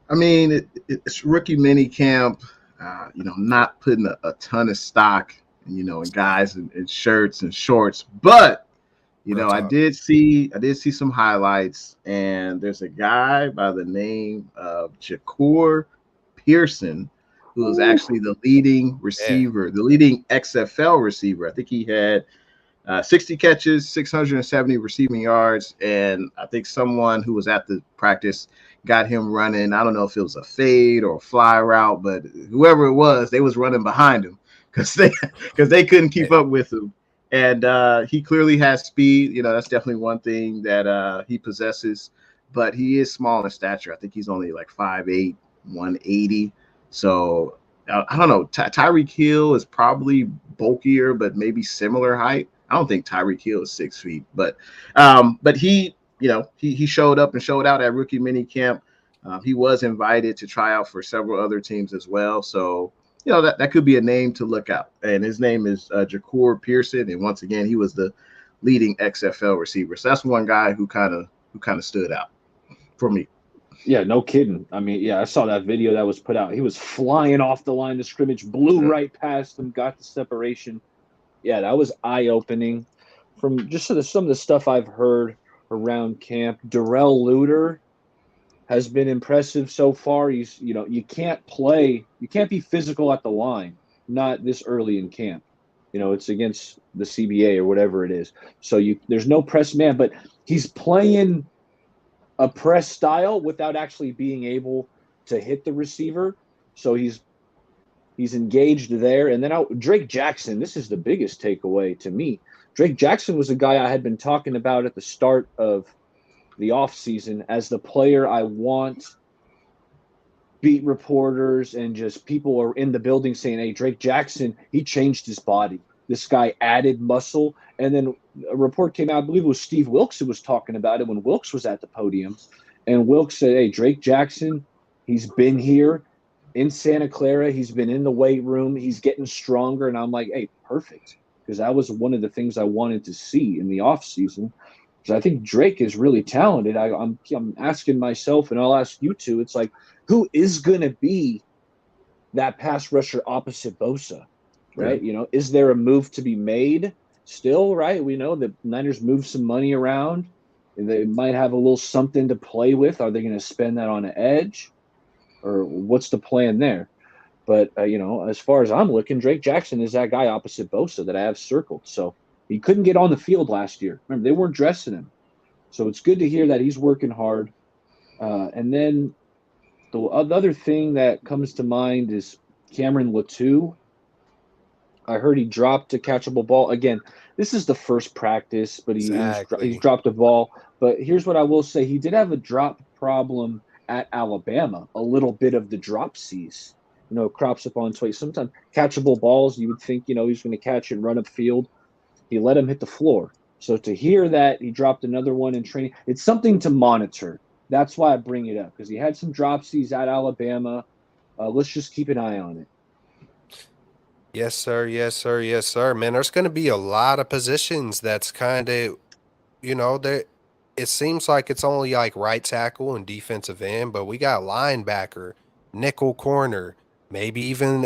I mean, it's rookie mini camp. Not putting a ton of stock, in guys in shirts and shorts, but Real I talk. did see some highlights, and there's a guy by the name of Jacour Pearson, who is actually the leading receiver, the leading XFL receiver. I think he had 60 catches, 670 receiving yards, and I think someone who was at the practice got him running. I don't know if it was a fade or a fly route, but whoever it was, they was running behind him because they couldn't keep up with him. And he clearly has speed. That's definitely one thing that he possesses. But he is small in stature. I think he's only like 5'8", 180. So I don't know. Tyreek Hill is probably bulkier, but maybe similar height. I don't think Tyreek Hill is 6 feet, but he, he showed up and showed out at rookie mini camp. He was invited to try out for several other teams as well. So, that could be a name to look out. And his name is Jacour Pearson. And once again, he was the leading XFL receivers. So that's one guy who kind of stood out for me. Yeah, no kidding. I mean, yeah, I saw that video that was put out. He was flying off the line of scrimmage, blew right past him, got the separation. Yeah, that was eye-opening. From just some of the stuff I've heard around camp, Darrell Luter has been impressive so far. He's, you can't be physical at the line, not this early in camp. It's against the CBA or whatever it is. So there's no press man, but he's playing a press style without actually being able to hit the receiver. So he's engaged there. And then Drake Jackson, this is the biggest takeaway to me. Drake Jackson was a guy I had been talking about at the start of the offseason as the player I want beat reporters and just people are in the building saying, hey, Drake Jackson, he changed his body. This guy added muscle. And then a report came out, I believe it was Steve Wilkes who was talking about it when Wilkes was at the podium. And Wilkes said, hey, Drake Jackson, he's been here in Santa Clara. He's been in the weight room. He's getting stronger. And I'm like, hey, perfect. Because that was one of the things I wanted to see in the offseason. Because I think Drake is really talented. I'm asking myself, and I'll ask you too, it's like, who is going to be that pass rusher opposite Bosa, right? Yeah. Is there a move to be made still, right? We know the Niners move some money around. And they might have a little something to play with. Are they going to spend that on an edge? Or what's the plan there? But, as far as I'm looking, Drake Jackson is that guy opposite Bosa that I have circled. So he couldn't get on the field last year. Remember, they weren't dressing him. So it's good to hear that he's working hard. And then the other thing that comes to mind is Cameron Latou. I heard he dropped a catchable ball. Again, this is the first practice, but he's dropped a ball. But here's what I will say. He did have a drop problem at Alabama, a little bit of the drop C's. It crops up on twice. Sometimes catchable balls, you would think, he's going to catch and run upfield. He let him hit the floor. So to hear that he dropped another one in training, it's something to monitor. That's why I bring it up, because he had some dropsies at Alabama. Let's just keep an eye on it. Yes, sir. Yes, sir. Yes, sir. Man, there's going to be a lot of positions that's kind of, there. It seems like it's only like right tackle and defensive end, but we got linebacker, nickel corner, maybe even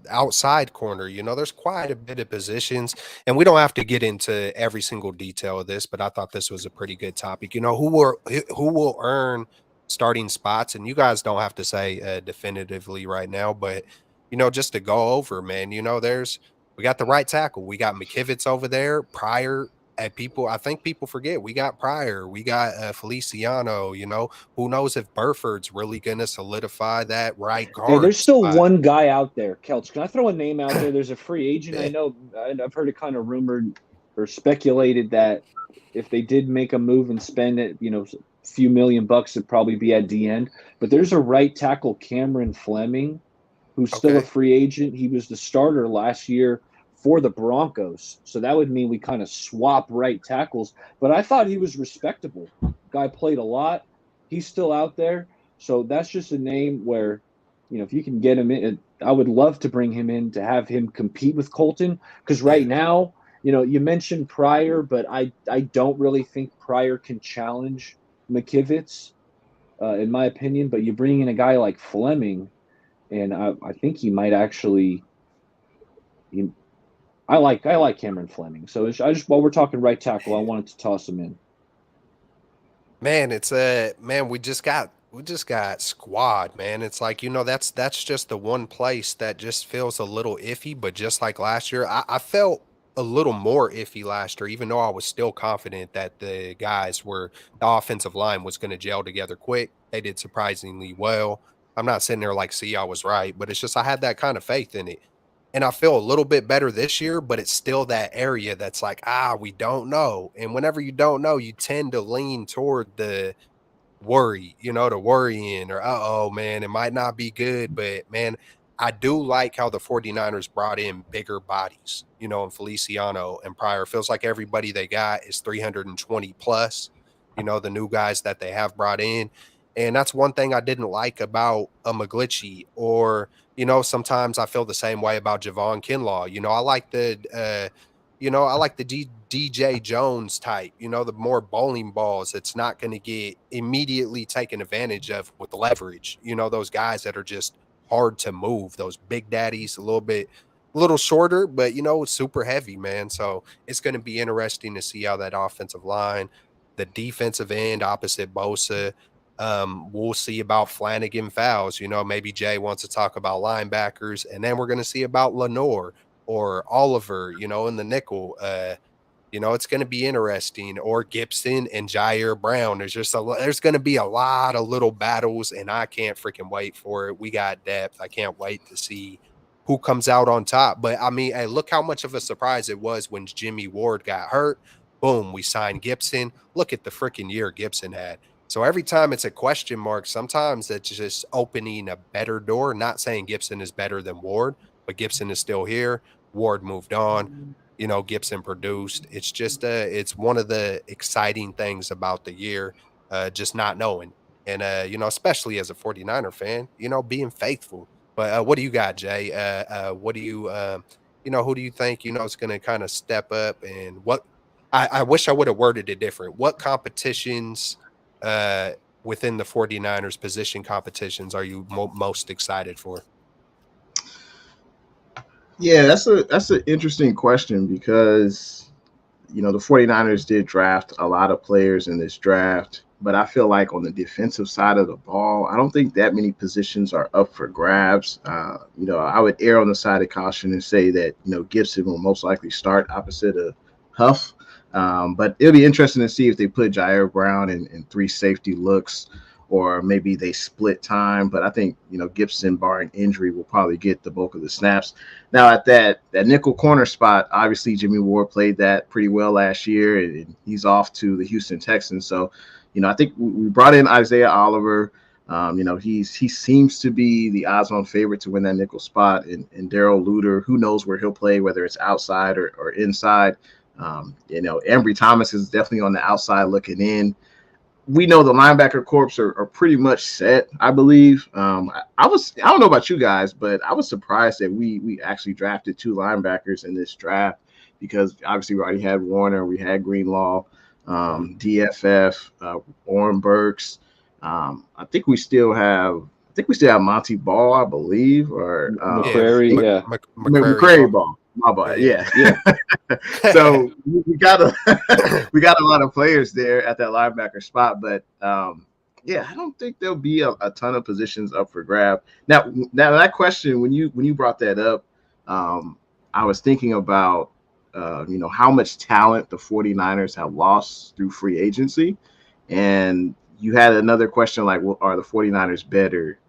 outside corner. There's quite a bit of positions, and we don't have to get into every single detail of this, but I thought this was a pretty good topic. Who will earn starting spots, and you guys don't have to say definitively right now, but just to go over, man, we got the right tackle. We got McKivitz over there. Pryor, I think people forget we got Pryor. We got Feliciano. Who knows if Burford's really going to solidify that right guard. Hey, there's still spot. one guy out there, Kelch. Can I throw a name out there? There's a free agent. I know I've heard it kind of rumored or speculated that if they did make a move and spend it, a few $1 million, it'd probably be at the end. But there's a right tackle, Cameron Fleming, who's still a free agent. He was the starter last year for the Broncos. So that would mean we kind of swap right tackles. But I thought he was respectable. Guy played a lot. He's still out there. So that's just a name where, if you can get him in, I would love to bring him in to have him compete with Colton. Because right now, you mentioned Pryor, but I don't really think Pryor can challenge McKivitz, in my opinion. But you bring in a guy like Fleming, and I think he might actually. I like Cameron Fleming. So while we're talking right tackle, I wanted to toss him in. Man, it's we just got squad, man. It's like, that's just the one place that just feels a little iffy. But just like last year, I felt a little more iffy last year, even though I was still confident that the offensive line was going to gel together quick. They did surprisingly well. I'm not sitting there like, see, I was right, but it's just I had that kind of faith in it. And I feel a little bit better this year, but it's still that area that's like, we don't know. And whenever you don't know, you tend to lean toward the worry, the worrying or, man, it might not be good. But, man, I do like how the 49ers brought in bigger bodies, and Feliciano and Pryor. Feels like everybody they got is 320 plus, the new guys that they have brought in. And that's one thing I didn't like about a McGlinchey or, sometimes I feel the same way about Javon Kinlaw. I like the DJ Jones type, the more bowling balls it's not going to get immediately taken advantage of with leverage. Those guys that are just hard to move, those big daddies, a little shorter, but super heavy, man. So it's going to be interesting to see how that offensive line, the defensive end opposite Bosa. We'll see about Flanagan fouls. Maybe Jay wants to talk about linebackers, and then we're going to see about Lenore or Oliver, in the nickel. It's going to be interesting. Or Gibson and Jair Brown. There's going to be a lot of little battles, and I can't freaking wait for it. We got depth. I can't wait to see who comes out on top. But I mean, hey, look how much of a surprise it was when Jimmy Ward got hurt. Boom, we signed Gibson. Look at the freaking year Gibson had. So every time it's a question mark, sometimes it's just opening a better door. Not saying Gibson is better than Ward, but Gibson is still here. Ward moved on. Gibson produced. It's just it's one of the exciting things about the year, just not knowing. And especially as a 49er fan, being faithful. But what do you got, Jay? What do you who do you think is going to kind of step up, and what I wish I would have worded it different. What competitions within the 49ers position competitions are you most excited for? Yeah, that's an interesting question because the 49ers did draft a lot of players in this draft, but I feel like on the defensive side of the ball, I don't think that many positions are up for grabs. I would err on the side of caution and say that Gibson will most likely start opposite of Huff. But it'll be interesting to see if they put Jair Brown in three safety looks, or maybe they split time. But I think, Gibson, barring injury, will probably get the bulk of the snaps. Now, at that nickel corner spot, obviously Jimmy Ward played that pretty well last year, and he's off to the Houston Texans. So, I think we brought in Isaiah Oliver. He seems to be the odds-on favorite to win that nickel spot. And Darrell Luter, who knows where he'll play, whether it's outside or inside. Embry Thomas is definitely on the outside looking in. We know the linebacker corps are pretty much set, I believe. I don't know about you guys, but I was surprised that we actually drafted two linebackers in this draft, because obviously we already had Warner, we had Greenlaw, DFF, Orrin Burks. I think we still have Monty Ball, I believe, or McCrary, McCrary Ball. My bad, yeah. So we got a lot of players there at that linebacker spot, but I don't think there'll be a ton of positions up for grab. Now that question, when you brought that up, I was thinking about how much talent the 49ers have lost through free agency, and you had another question like, well, are the 49ers better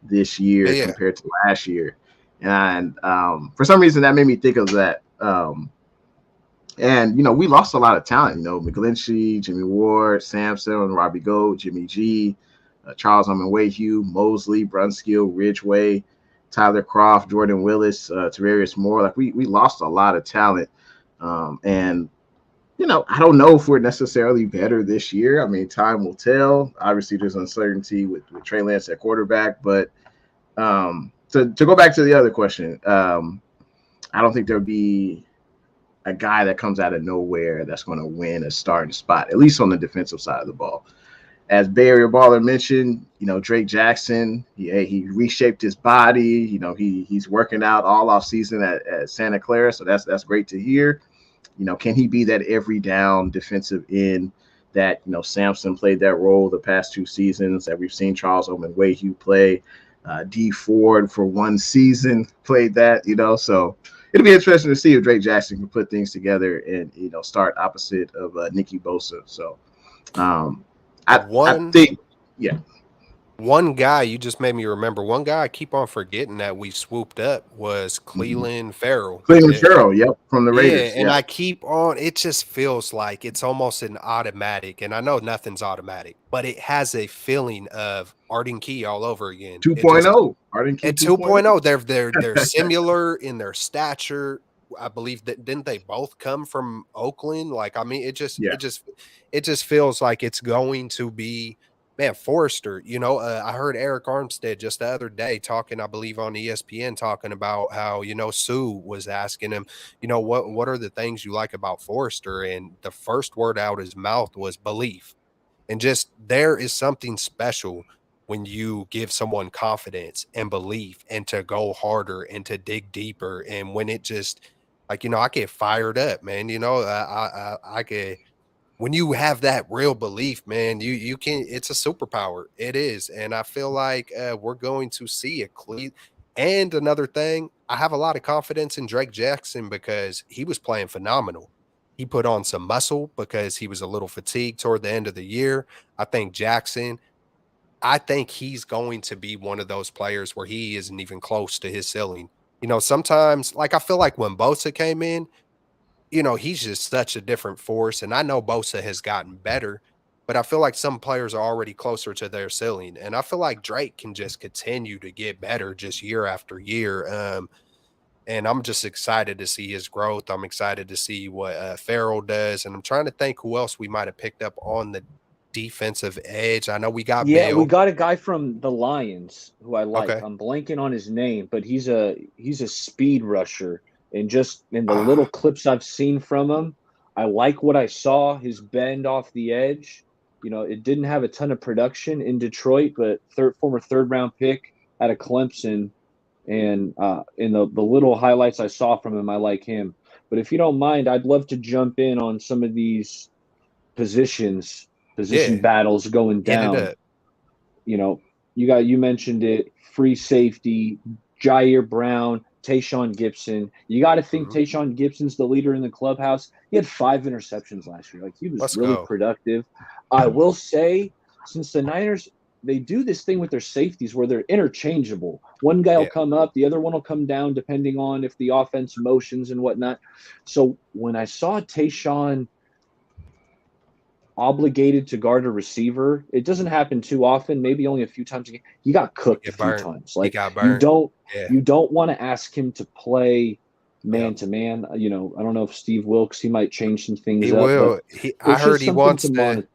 this year compared to last year? And for some reason, that made me think of that. And we lost a lot of talent. McGlinchey, Jimmy Ward, Sampson, Robbie Gould, Jimmy G, Charles Omenihu, Mosley, Brunskill, Ridgeway, Tyler Croft, Jordan Willis, Tavarius Moore. Like we lost a lot of talent. And I don't know if we're necessarily better this year. I mean, time will tell. Obviously, there's uncertainty with Trey Lance at quarterback, but to go back to the other question, I don't think there'll be a guy that comes out of nowhere that's going to win a starting spot, at least on the defensive side of the ball. As Bay Area Baller mentioned, Drake Jackson, he reshaped his body. He's working out all off season at Santa Clara, so that's great to hear. Can he be that every down defensive end that Sampson played that role the past two seasons, that we've seen Charles Omenihu play? D Ford for one season played that, so it'll be interesting to see if Drake Jackson can put things together and start opposite of Nicky Bosa. So I think, yeah. One guy you just made me remember. One guy I keep on forgetting that we swooped up was Cleveland Farrell. Farrell, yep, from the Raiders. Yeah, and I keep on. It just feels like it's almost an automatic, and I know nothing's automatic, but it has a feeling of Arden Key all over again. 2.0, Arden Key 2.0. They're similar in their stature. I believe that didn't they both come from Oakland? Like, I mean, it just feels like it's going to be man, Forrester, I heard Eric Armstead just the other day talking, I believe on ESPN, talking about how, Sue was asking him, what are the things you like about Forrester? And the first word out his mouth was belief. And just there is something special when you give someone confidence and belief and to go harder and to dig deeper. And when it just like, I get fired up, man. I get when you have that real belief, man, you can it's a superpower. It is. And I feel like we're going to see it. And another thing, I have a lot of confidence in Drake Jackson because he was playing phenomenal. He put on some muscle because he was a little fatigued toward the end of the year. I think Jackson, I think he's going to be one of those players where he isn't even close to his ceiling. Sometimes, like I feel like when Bosa came in, he's just such a different force. And I know Bosa has gotten better, but I feel like some players are already closer to their ceiling. And I feel like Drake can just continue to get better just year after year. And I'm just excited to see his growth. I'm excited to see what Farrell does. And I'm trying to think who else we might have picked up on the defensive edge. I know we got Yeah, we Bell. got a guy from the Lions who I like. Okay. I'm blanking on his name, but he's a speed rusher. And just in the little Ah, clips I've seen from him, I like what I saw. His bend off the edge. It didn't have a ton of production in Detroit, but former third round pick out of Clemson. And in the little highlights I saw from him, I like him. But if you don't mind, I'd love to jump in on some of these position yeah, battles going hit it down. up. You know, you mentioned it, free safety, Jair Brown, Tayshawn Gibson. You got to think Mhm. Tayshawn Gibson's the leader in the clubhouse. He had 5 interceptions last year. Like he was Let's really go. productive. I will say, since the Niners they do this thing with their safeties where they're interchangeable. One guy will Yeah. come up, the other one will come down, depending on if the offense motions and whatnot. So when I saw Tayshawn obligated to guard a receiver. It doesn't happen too often, maybe only a few times a game. He got He cooked a get few burnt. times. He Like got you burnt. don't Yeah. you don't want to ask him to play Yep. man to man. I don't know if Steve Wilkes he might change some things He up, but will. I it's heard just he something wants to to. monitor.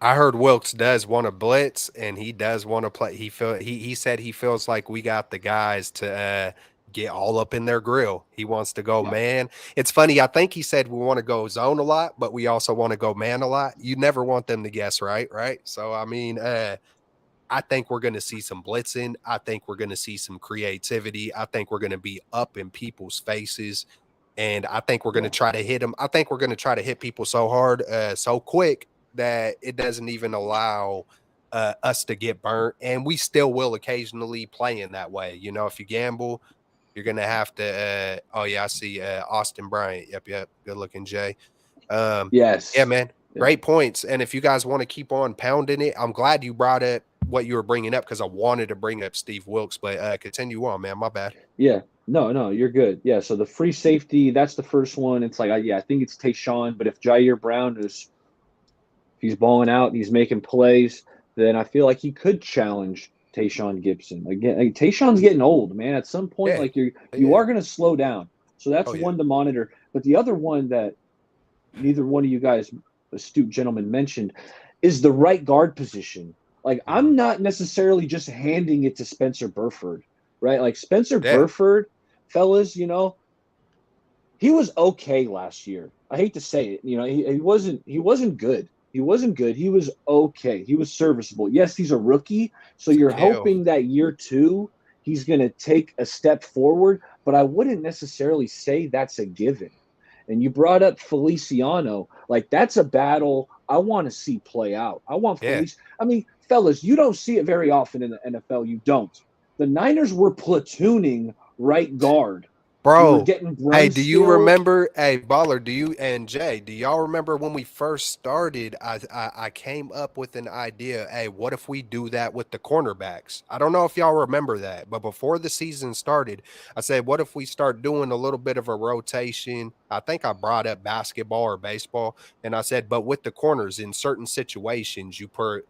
I heard Wilkes does want to blitz, and he does want to play. He said he feels like we got the guys to get all up in their grill. He wants to go Yeah. man. It's funny. I think he said we want to go zone a lot, but we also want to go man a lot. You never want them to guess right, right? So I mean, I think we're going to see some blitzing. I think we're going to see some creativity. I think we're going to be up in people's faces. And I think we're going to Yeah. try to hit them. I think we're going to try to hit people so hard, so quick that it doesn't even allow us to get burnt. And we still will occasionally play in that way. If you gamble, you're going to have to. Oh, yeah, I see Austin Bryant. Yep, yep. Good looking, Jay. Yeah, Yes. man. Yeah. Great points. And if you guys want to keep on pounding it, I'm glad you brought up what you were bringing up because I wanted to bring up Steve Wilkes, but continue on, man. My bad. Yeah. No, no, you're good. Yeah. So the free safety, that's the first one. It's like, I think it's Tayshawn, but if Jair Brown is if he's balling out and he's making plays, then I feel like he could challenge Tayshawn Gibson. Again, like, Tayshawn's getting old, man. At some point, Yeah. like you Yeah. are going to slow down. So that's Oh, yeah. one to monitor. But the other one that neither one of you guys, astute gentlemen, mentioned is the right guard position. Like Mhm. I'm not necessarily just handing it to Spencer Burford, right? Like Spencer Yeah. Burford, fellas, he was okay last year. I hate to say it. He wasn't good. He wasn't good. He was okay. He was serviceable. Yes, he's a rookie, so It's a you're kill. hoping that year 2 he's going to take a step forward, but I wouldn't necessarily say that's a given. And you brought up Feliciano, like that's a battle I want to see play out. I want Yeah. Felice. I mean, fellas, you don't see it very often in the NFL. You don't. The Niners were platooning right guard. We were Bro, getting hey, do you Brunskill. remember? Hey, Baller, do you and Jay, do y'all remember when we first started? I came up with an idea. Hey, what if we do that with the cornerbacks? I don't know if y'all remember that, but before the season started, I said, what if we start doing a little bit of a rotation? I think I brought up basketball or baseball, and I said, but with the corners in certain situations, you put,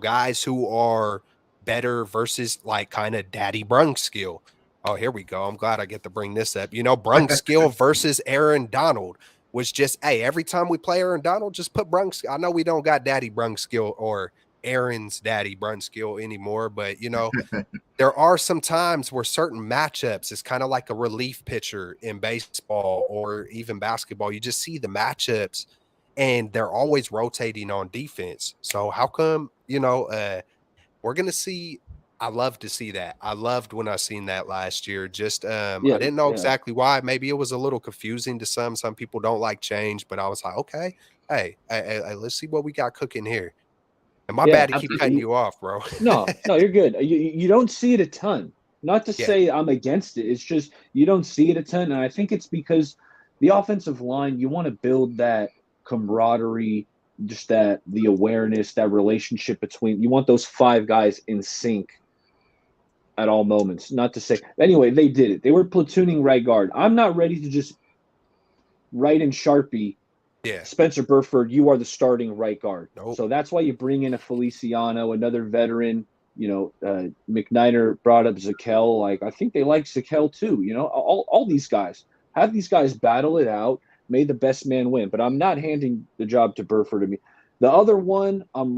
guys who are better versus like kind of Daddy Brunskill. Oh, here we go. I'm glad I get to bring this up. Brunskill versus Aaron Donald was just, hey, every time we play Aaron Donald, just put Brunskill. I know we don't got Daddy Brunskill or Aaron's daddy Brunskill anymore, but there are some times where certain matchups is kind of like a relief pitcher in baseball or even basketball. You just see the matchups and they're always rotating on defense. So how come, we're going to see I love to see that. I loved when I seen that last year. Just I Yeah, didn't know yeah, exactly why. Maybe it was a little confusing to some. Some people don't like change, but I was like, okay, hey, let's see what we got cooking here. And my yeah. bad to keep cutting you off, bro. No, no, you're good. You don't see it a ton. Not to Yeah, say I'm against it. It's just you don't see it a ton, and I think it's because the offensive line. You want to build that camaraderie, just that the awareness, that relationship between. You want those five guys in sync at all moments. Not to say anyway, they did it. They were platooning right guard. I'm not ready to just write in Sharpie yeah. Spencer Burford, you are the starting right guard. Nope. So that's why you bring in a Feliciano, another veteran. McNiner brought up Zakel. Like, I think they like Zakel too. All these guys. Have these guys battle it out. May the best man win. But I'm not handing the job to Burford. The other one I'm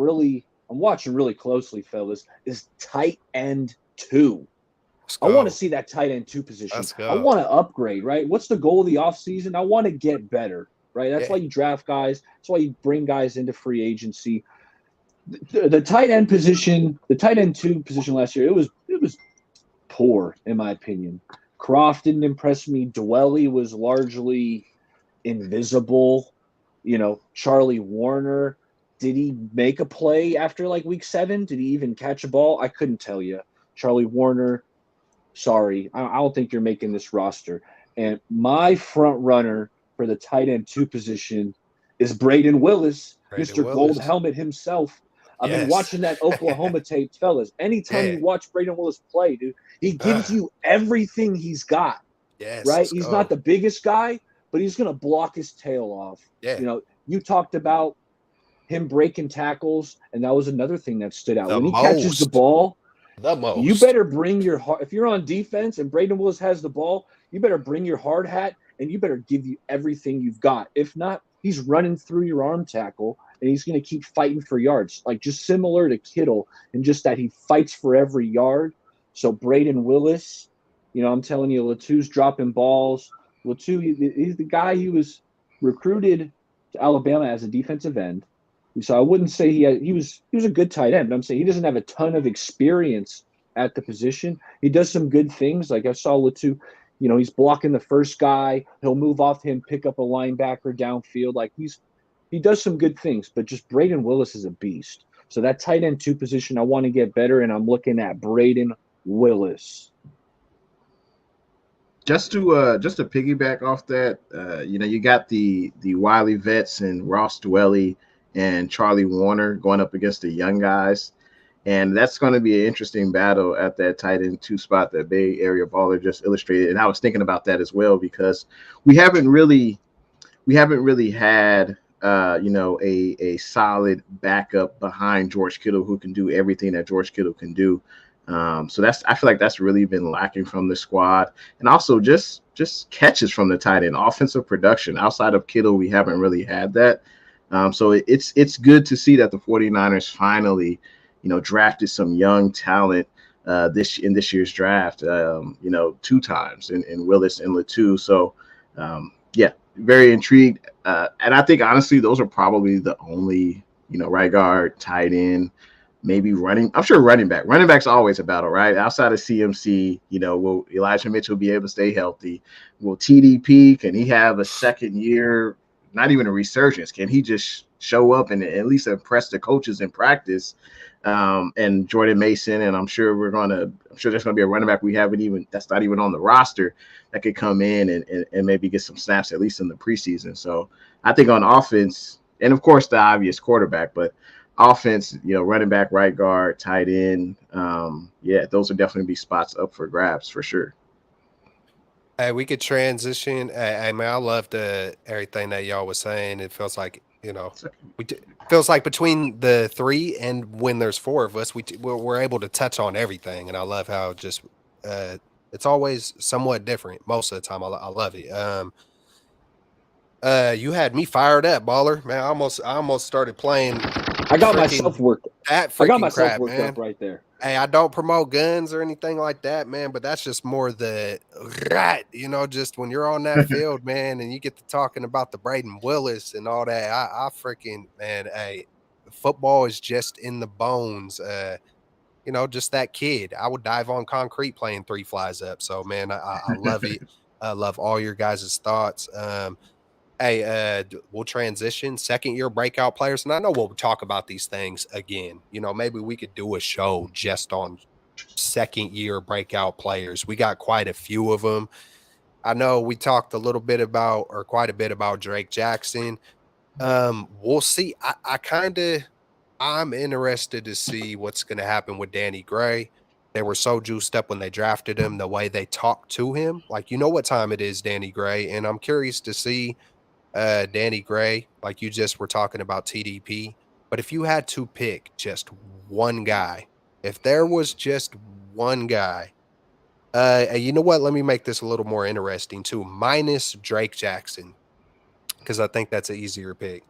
watching really closely, fellas, is tight end 2. Let's I want to go. see that tight end 2 position. Let's I go. want to upgrade, right? What's the goal of the offseason? I want to get better, right? That's Yeah. why you draft guys. That's why you bring guys into free agency. The tight end position, the tight end 2 position last year, it was poor in my opinion. Croft didn't impress me. Dwelly was largely invisible. Charlie Warner, did he make a play after like week 7? Did he even catch a ball? I couldn't tell you. Charlie Warner, sorry, I don't think you're making this roster. And my front runner for the tight end 2 position is Braden Willis, Brandon Mr. Gold Willis. Helmet himself. I've been Yes. watching that Oklahoma tape, fellas. Anytime Yeah. you watch Braden Willis play, dude, he gives you everything he's got, Yes. right? Let's He's go. not the biggest guy, but he's going to block his tail off. Yeah. You talked about him breaking tackles, and that was another thing that stood out. The When he catches the most. ball, The you most. better bring your heart. If you're on defense and Braden Willis has the ball, you better bring your hard hat and you better give you everything you've got. If not, he's running through your arm tackle and he's going to keep fighting for yards, like just similar to Kittle, and just that he fights for every yard. So Braden Willis, I'm telling you, Latu's dropping balls. Latu, he's the guy. He was recruited to Alabama as a defensive end. So I wouldn't say he was a good tight end, but I'm saying he doesn't have a ton of experience at the position. He does some good things. Like I saw Latu, he's blocking the first guy. He'll move off him, pick up a linebacker downfield. Like he does some good things, but just Braden Willis is a beast. So that tight end 2 position, I want to get better, and I'm looking at Braden Willis. Just to piggyback off that, you got the Wiley vets and Ross Dwelly and Charlie Warner going up against the young guys, and that's going to be an interesting battle at that tight end 2 spot that Bay Area Baller just illustrated. And I was thinking about that as well because we haven't really had a solid backup behind George Kittle who can do everything that George Kittle can do. So I feel like that's really been lacking from the squad, and also just catches from the tight end, offensive production outside of Kittle. We haven't really had that. So it's good to see that the 49ers finally, drafted some young talent this year's draft. 2 times in Willis and Latu. So yeah, very intrigued. And I think honestly, those are probably the only right guard, tight end. Maybe running. I'm sure running back. Running back's always a battle, right? Outside of CMC, will Elijah Mitchell be able to stay healthy? Will TDP, can he have a second year, not even a resurgence? Can he just show up and at least impress the coaches in practice? And Jordan Mason, and I'm sure there's gonna be a running back that's not even on the roster that could come in and maybe get some snaps at least in the preseason. So I think on offense, and of course the obvious quarterback, but offense, running back, right guard, tight end. Those would definitely be spots up for grabs for sure. Hey, we could transition. Hey, man, I loved everything that y'all was saying. It feels like, feels like between the 3 and when there's 4 of us, we're able to touch on everything. And I love how just it's always somewhat different most of the time. I love it. You had me fired up, baller. Man, I almost started playing I got Freaking- myself worked. That I got freaking myself crap, worked man. up right there. Hey, I don't promote guns or anything like that, man, but that's just more the right, just when you're on that field, man, and you get to talking about the Braden Willis and all that. I freaking, man, hey, football is just in the bones. Just that kid. I would dive on concrete playing three flies up. So, man, I love it. I love all your guys' thoughts. Hey, we'll transition second year breakout players. And I know we'll talk about these things again. Maybe we could do a show just on second year breakout players. We got quite a few of them. I know we talked a little bit about, or quite a bit about Drake Jackson. We'll see. I'm interested to see what's going to happen with Danny Gray. They were so juiced up when they drafted him, the way they talked to him. Like, what time it is, Danny Gray. And I'm curious to see Danny Gray, like you just were talking about TDP. But if you had to pick just one guy, if there was just one guy, and you know what? Let me make this a little more interesting too, minus Drake Jackson, because I think that's an easier pick.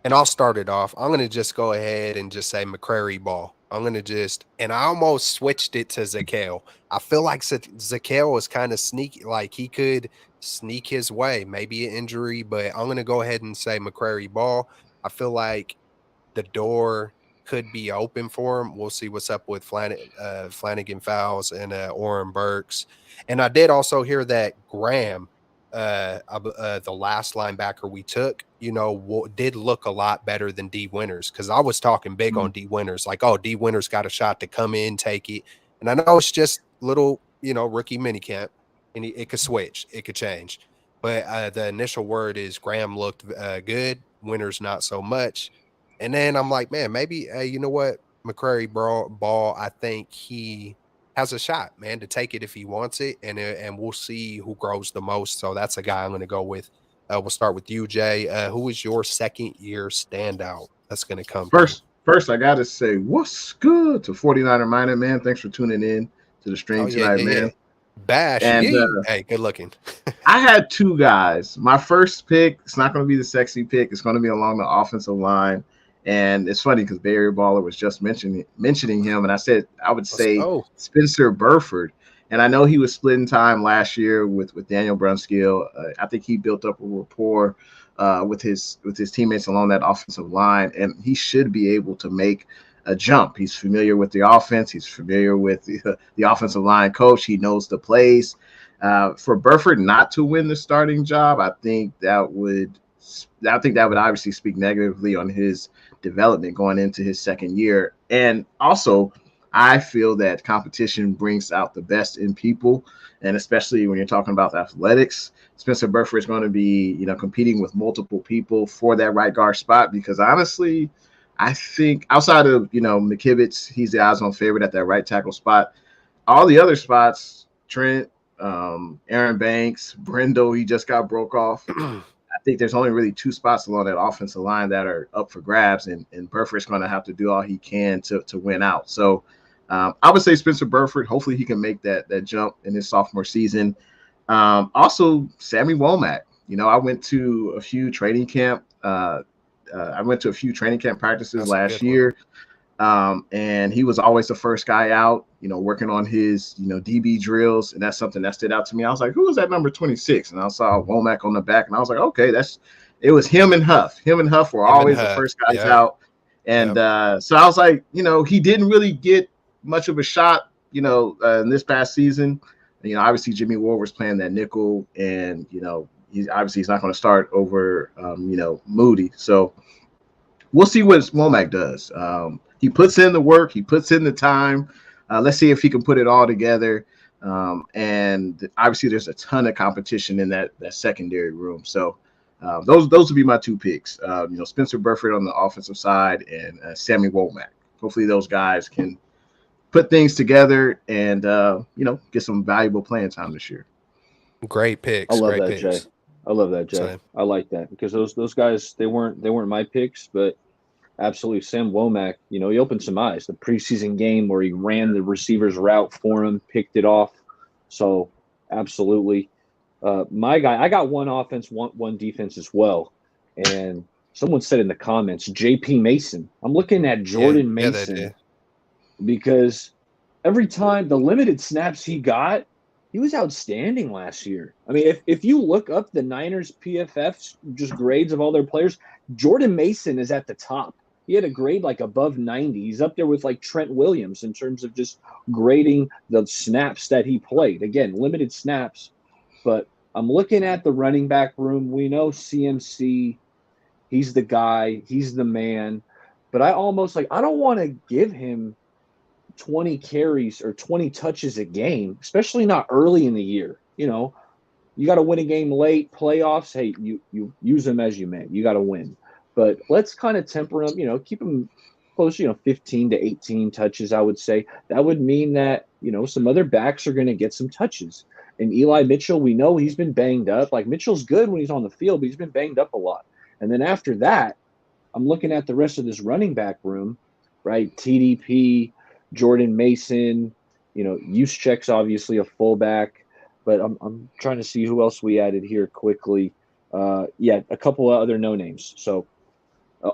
And I'll start it off. I'm going to just go ahead and just say McCrary Ball. I'm going to and I almost switched it to Zakel. I feel like Zakel was kind of sneaky, like he could sneak his way, maybe an injury, but I'm going to go ahead and say McCrary Ball. I feel like the door could be open for him. We'll see what's up with Flanagan Fowles and Oren Burks. And I did also hear that Graham, the last linebacker we took, did look a lot better than D Winters, because I was talking big on D Winters, like, oh, D Winters got a shot to come in, take it. And I know it's just little, rookie minicamp, and it could switch, it could change. But the initial word is Graham looked good, Winters not so much. And then I'm like, man, maybe, you know what, McCrary Ball, I think he has a shot, man, to take it if he wants it, and we'll see who grows the most. So that's a guy I'm going to go with. We'll start with you, Jay. Who is your second year standout that's going to come First, I got to say, what's good to 49er Minor, man. Thanks for tuning in to the stream tonight, man. Yeah. Bash, and hey, good looking. I had two guys. My first pick, it's not going to be the sexy pick. It's going to be along the offensive line. And it's funny because Bay Area Baller was just mentioning him, and I said I would say Spencer Burford. And I know he was splitting time last year with Daniel Brunskill. I think he built up a rapport with his teammates along that offensive line, and he should be able to make a jump. He's familiar with the offense. He's familiar with the offensive line coach. He knows the plays. For Burford not to win the starting job, I think that would obviously speak negatively on his development going into his second year. And also, I feel that competition brings out the best in people, and especially when you're talking about athletics. Spencer Burford is going to be, competing with multiple people for that right guard spot, because honestly, I think outside of, McKivitz, he's the odds-on favorite at that right tackle spot. All the other spots, Trent, Aaron Banks, Brendel, he just got broke off. I think there's only really two spots along that offensive line that are up for grabs, and Burford's going to have to do all he can to win out. So I would say Spencer Burford. Hopefully he can make that jump in his sophomore season. Also, Sammy Womack. I went to a few training camp. Practices last year. And he was always the first guy out, working on his, DB drills. And that's something that stood out to me. I was like, who was that number 26? And I saw Womack on the back, and I was like, okay, it was him and Huff. Him and Huff were always the first guys out. And so I was like, he didn't really get much of a shot, in this past season. Obviously Jimmy Ward was playing that nickel, and, he's not going to start over, Moody. So we'll see what Womack does. He puts in the work. He puts in the time. Let's see if he can put it all together. And obviously, there's a ton of competition in that secondary room. So those would be my two picks. Spencer Burford on the offensive side, and Sammy Womack. Hopefully, those guys can put things together and get some valuable playing time this year. Great picks. I love Great that, picks. Jay. I love that, Jay. Same. I like that, because those guys, they weren't my picks, but absolutely, Sam Womack, he opened some eyes. The preseason game where he ran the receiver's route for him, picked it off. So absolutely. My guy, I got one offense, one defense as well. And someone said in the comments, JP Mason. I'm looking at Jordan Yeah, they Mason did. because every time the limited snaps he got, he was outstanding last year. I mean, if you look up the Niners PFF just grades of all their players, Jordan Mason is at the top. He had a grade like above 90. He's up there with like Trent Williams in terms of just grading the snaps that he played. Again, limited snaps, but I'm looking at the running back room. We know CMC, he's the guy, he's the man, but I don't want to give him 20 carries or 20 touches a game, especially not early in the year. You got to win a game late, playoffs. Hey, you use them as you may. You got to win. But let's kind of temper them, keep them close, 15 to 18 touches, I would say. That would mean that, some other backs are going to get some touches. And Eli Mitchell, we know he's been banged up. Like Mitchell's good when he's on the field, but he's been banged up a lot. And then after that, I'm looking at the rest of this running back room, right? TDP, Jordan Mason, Juszczyk's obviously a fullback, but I'm trying to see who else we added here quickly. A couple of other no names. So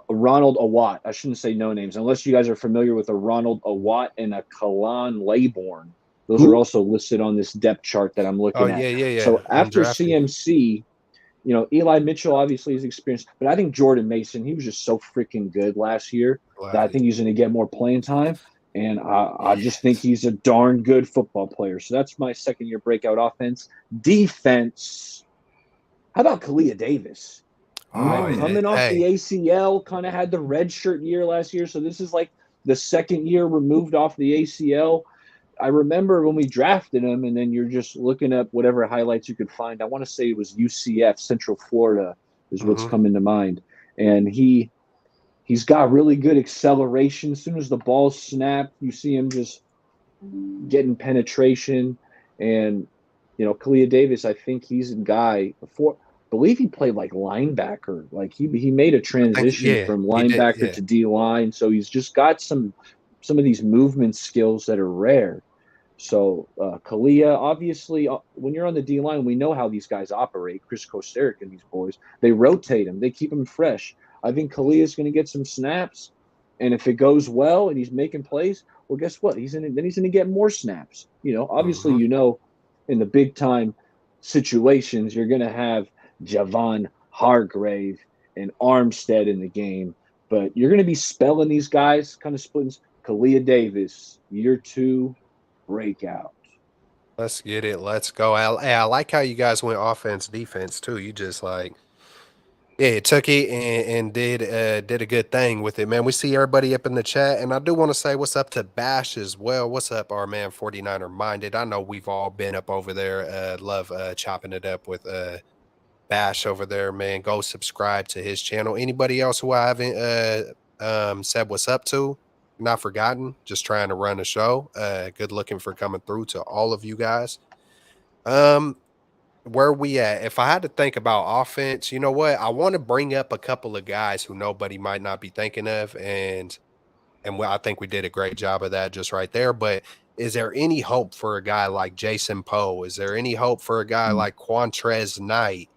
Ronald Awatt. I shouldn't say no names unless you guys are familiar with a Ronald Awatt and a Kalan Laybourne. Those are also listed on this depth chart that I'm looking Oh, at. yeah. So after Undrafted. CMC, Eli Mitchell obviously is experienced, but I think Jordan Mason, he was just so freaking good last year that I think he's going to get more playing time. And I just think he's a darn good football player. So that's my second-year breakout offense. Defense, how about Kalia Davis? Coming off the ACL, kind of had the red shirt year last year. So this is like the second year removed off the ACL. I remember when we drafted him, and then you're just looking up whatever highlights you could find. I want to say it was UCF, Central Florida, is what's coming to mind. And he's got really good acceleration. As soon as the ball's snapped, you see him just getting penetration. And Kalia Davis, I think he's a guy before. I believe he played like linebacker. Like he made a transition from linebacker to D line. So he's just got some of these movement skills that are rare. So Kalia, obviously, when you're on the D line, we know how these guys operate. Chris Kosterick and these boys, they rotate him, they keep him fresh. I think Kalia is going to get some snaps, and if it goes well and he's making plays, well, guess what? He's going to get more snaps. Obviously, in the big time situations, you're going to have Javon Hargrave and Armstead in the game, but you're going to be spelling these guys, kind of splitting. Kalia Davis, year 2, breakout. Let's get it. Let's go. I like how you guys went offense, defense too. You just took it and did a good thing with it, man. We see everybody up in the chat, and I do want to say what's up to Bash as well. What's up, our man 49er Minded? I know we've all been up over there. Love chopping it up with Bash over there, man. Go subscribe to his channel. Anybody else who I haven't said what's up to? Not forgotten. Just trying to run a show. Good looking for coming through to all of you guys. Where we at? If I had to think about offense, you know what? I want to bring up a couple of guys who nobody might not be thinking of, and I think we did a great job of that just right there. But is there any hope for a guy like Jason Poe? Is there any hope for a guy like Quantrez Knight?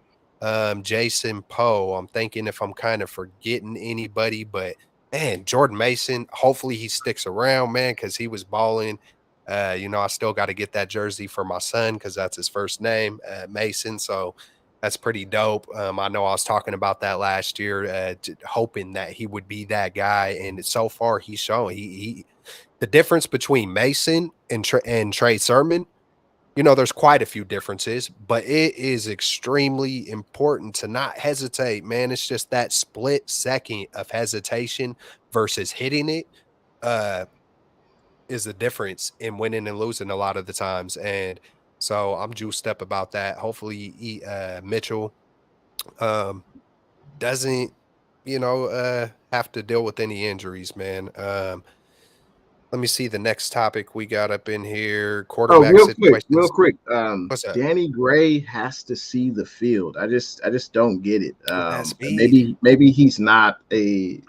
Jason Poe. I'm thinking if I'm kind of forgetting anybody, but man, Jordan Mason, hopefully he sticks around, man, because he was balling. I still got to get that jersey for my son because that's his first name, Mason. So that's pretty dope. I know I was talking about that last year, hoping that he would be that guy, and so far he's shown he the difference between Mason and Trey Sermon. There's quite a few differences, but it is extremely important to not hesitate, man. It's just that split second of hesitation versus hitting it is the difference in winning and losing a lot of the times. And so I'm juiced up about that. Hopefully Mitchell doesn't, have to deal with any injuries, man. Let me see the next topic we got up in here. Quarterback situations. Real quick. What's that? Danny Gray has to see the field. I just don't get it. Maybe he's not an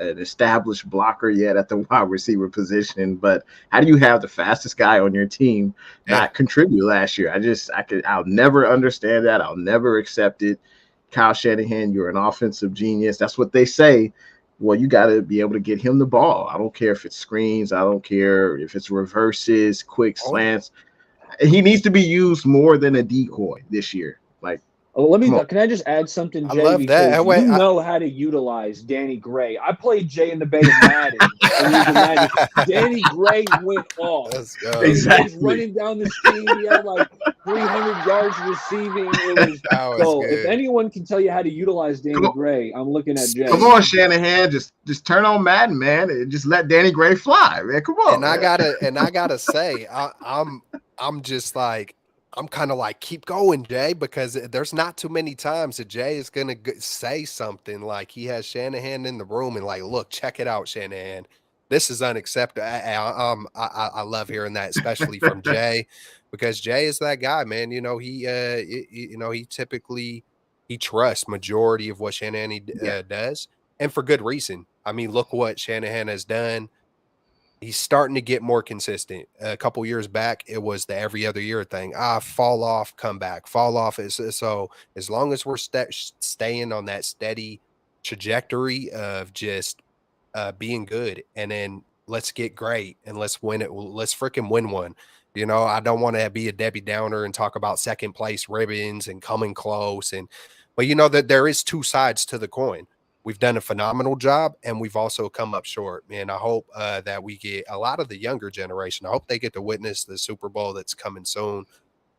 established blocker yet at the wide receiver position. But how do you have the fastest guy on your team not contribute last year? I'll never understand that. I'll never accept it. Kyle Shanahan, you're an offensive genius. That's what they say. Well, you got to be able to get him the ball. I don't care if it's screens. I don't care if it's reverses, quick slants. He needs to be used more than a decoy this year. Like, Can I just add something, I Jay? love that. Because Wait, you know how to utilize Danny Gray. I played Jay in the Bay of Madden. And he was in Madden. Danny Gray went off. Let's go. Danny Exactly. Gray's running down the street. He had like 300 yards receiving. It was, That was so good. if anyone can tell you how to utilize Danny Gray, I'm looking at Jay. Come on, Shanahan, just turn on Madden, man, and just let Danny Gray fly, man. Come on. And I gotta say, I'm just like, I'm kind of like, keep going, Jay, because there's not too many times that Jay is gonna say something like he has Shanahan in the room and like, look, check it out, Shanahan. This is unacceptable. I love hearing that, especially from Jay, because Jay is that guy, man. You know, he typically he trusts majority of what Shanahan does, and for good reason. I mean, look what Shanahan has done. He's starting to get more consistent. A couple years back, it was the every other year thing. Fall off, come back, fall off. So as long as we're staying on that steady trajectory of just being good, and then let's get great and let's win it. Let's freaking win one. You know, I don't want to be a Debbie Downer and talk about second place ribbons and coming close. But you know that there is two sides to the coin. We've done a phenomenal job, and we've also come up short. And I hope that we get a lot of the younger generation. I hope they get to witness the Super Bowl that's coming soon.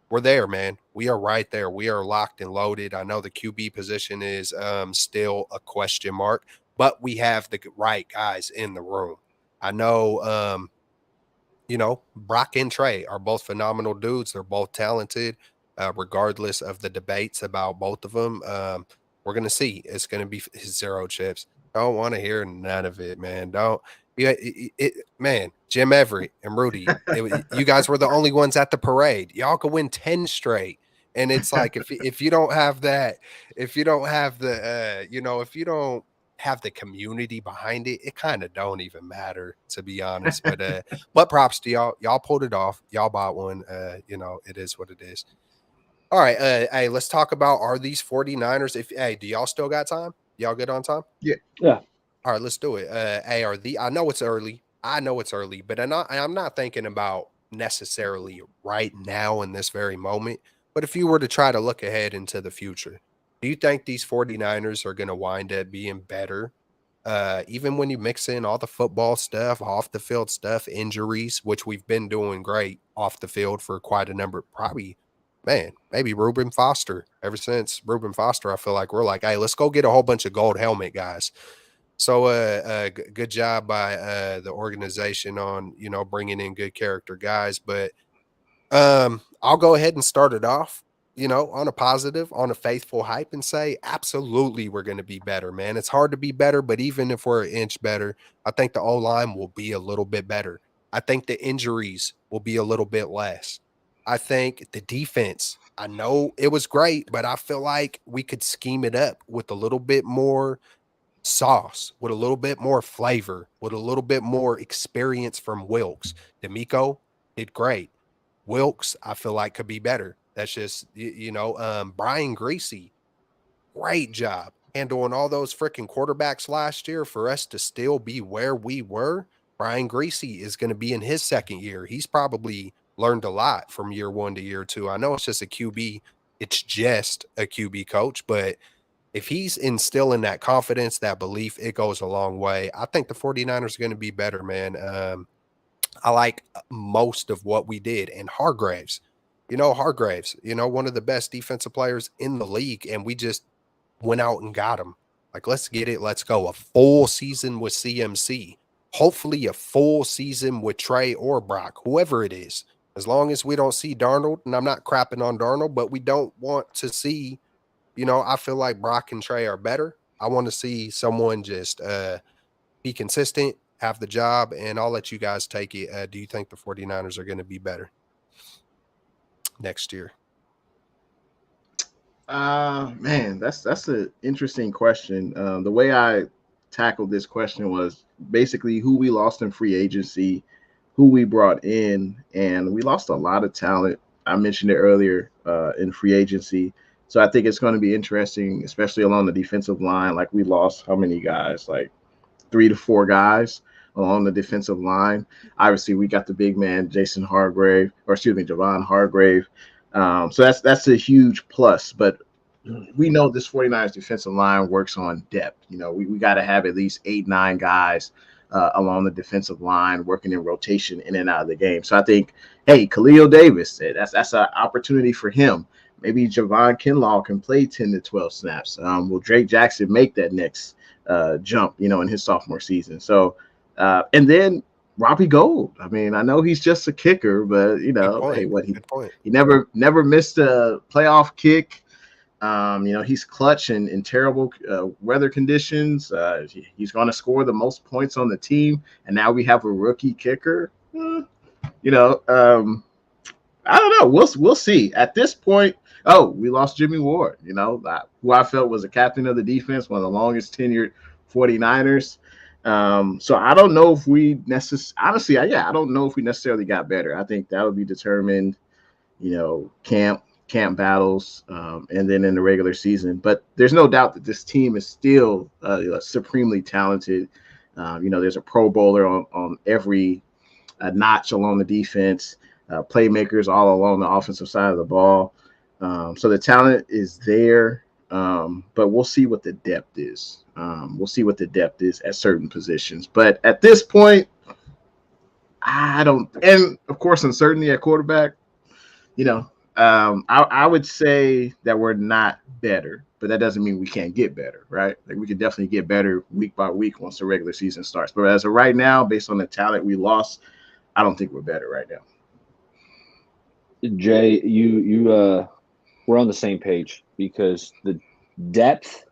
We're there, man. We are right there. We are locked and loaded. I know the QB position is still a question mark, but we have the right guys in the room. I know, Brock and Trey are both phenomenal dudes. They're both talented, regardless of the debates about both of them. We're going to see. It's going to be zero chips. Don't want to hear none of it, man. Man, Jim Everett and Rudy, you guys were the only ones at the parade. Y'all could win 10 straight. And it's like, if you don't have that, if you don't have the, if you don't have the community behind it, it kind of don't even matter, to be honest. But props to y'all. Y'all pulled it off. Y'all bought one. It is what it is. All right. Hey, let's talk about, are these 49ers? Do y'all still got time? Y'all good on time? Yeah. All right, let's do it. I know it's early. But I'm not thinking about necessarily right now in this very moment. But if you were to try to look ahead into the future, do you think these 49ers are going to wind up being better? Even when you mix in all the football stuff, off the field stuff, injuries, which we've been doing great off the field for quite a number, maybe Reuben Foster. Ever since Reuben Foster, I feel like we're like, hey, let's go get a whole bunch of gold helmet guys. So good job by the organization on, bringing in good character guys. But I'll go ahead and start it off, on a positive, on a faithful hype, and say, absolutely, we're going to be better, man. It's hard to be better, but even if we're an inch better, I think the O-line will be a little bit better. I think the injuries will be a little bit less. I think the defense, I know it was great, but I feel like we could scheme it up with a little bit more sauce, with a little bit more flavor, with a little bit more experience from Wilkes. D'Amico did great. Wilkes, I feel like, could be better. That's just, Brian Greasy, great job handling all those freaking quarterbacks last year for us to still be where we were. Brian Greasy is going to be in his second year. He's probably learned a lot from year one to year two. I know it's just a QB. It's just a QB coach, but if he's instilling that confidence, that belief, it goes a long way. I think the 49ers are going to be better, man. I like most of what we did. And Hargraves, one of the best defensive players in the league, and we just went out and got him. Like, let's get it. Let's go. A full season with CMC. Hopefully a full season with Trey or Brock, whoever it is. As long as we don't see Darnold, and I'm not crapping on Darnold, but we don't want to see, I feel like Brock and Trey are better. I want to see someone just be consistent, have the job, and I'll let you guys take it. Do you think the 49ers are going to be better next year? Man, that's an interesting question. The way I tackled this question was basically who we lost in free agency, who we brought in, and we lost a lot of talent. I mentioned it earlier in free agency. So I think it's going to be interesting, especially along the defensive line. Like we lost how many guys? Like 3 to 4 guys along the defensive line. Obviously, we got the big man Javon Hargrave. So that's a huge plus. But we know this 49ers defensive line works on depth. You know, we got to have at least 8, 9 guys along the defensive line working in rotation in and out of the game. So I think, hey, Khalil Davis, that's an opportunity for him. Maybe Javon Kinlaw can play 10 to 12 snaps. Will Drake Jackson make that next jump, you know, in his sophomore season? So, and then Robbie Gould. I mean, I know he's just a kicker, but you know, hey, Good point. he never missed a playoff kick. You know, he's clutch in terrible weather conditions. He's going to score the most points on the team, and now we have a rookie kicker. You know, I don't know. We'll see. At this point, we lost Jimmy Ward. You know, who I felt was a captain of the defense, one of the longest tenured 49ers. So I don't know if we necessarily. I don't know if we necessarily got better. I think that would be determined, you know, camp battles, and then in the regular season. But there's no doubt that this team is still supremely talented. You know, there's a Pro Bowler on every notch along the defense, playmakers all along the offensive side of the ball. So the talent is there, but we'll see what the depth is. We'll see what the depth is at certain positions. But at this point, I don't. And of course, uncertainty at quarterback. You know, I would say that we're not better, but that doesn't mean we can't get better, right? Like we can definitely get better week by week once the regular season starts. But as of right now, based on the talent we lost, I don't think we're better right now. Jay, we're on the same page because the depth,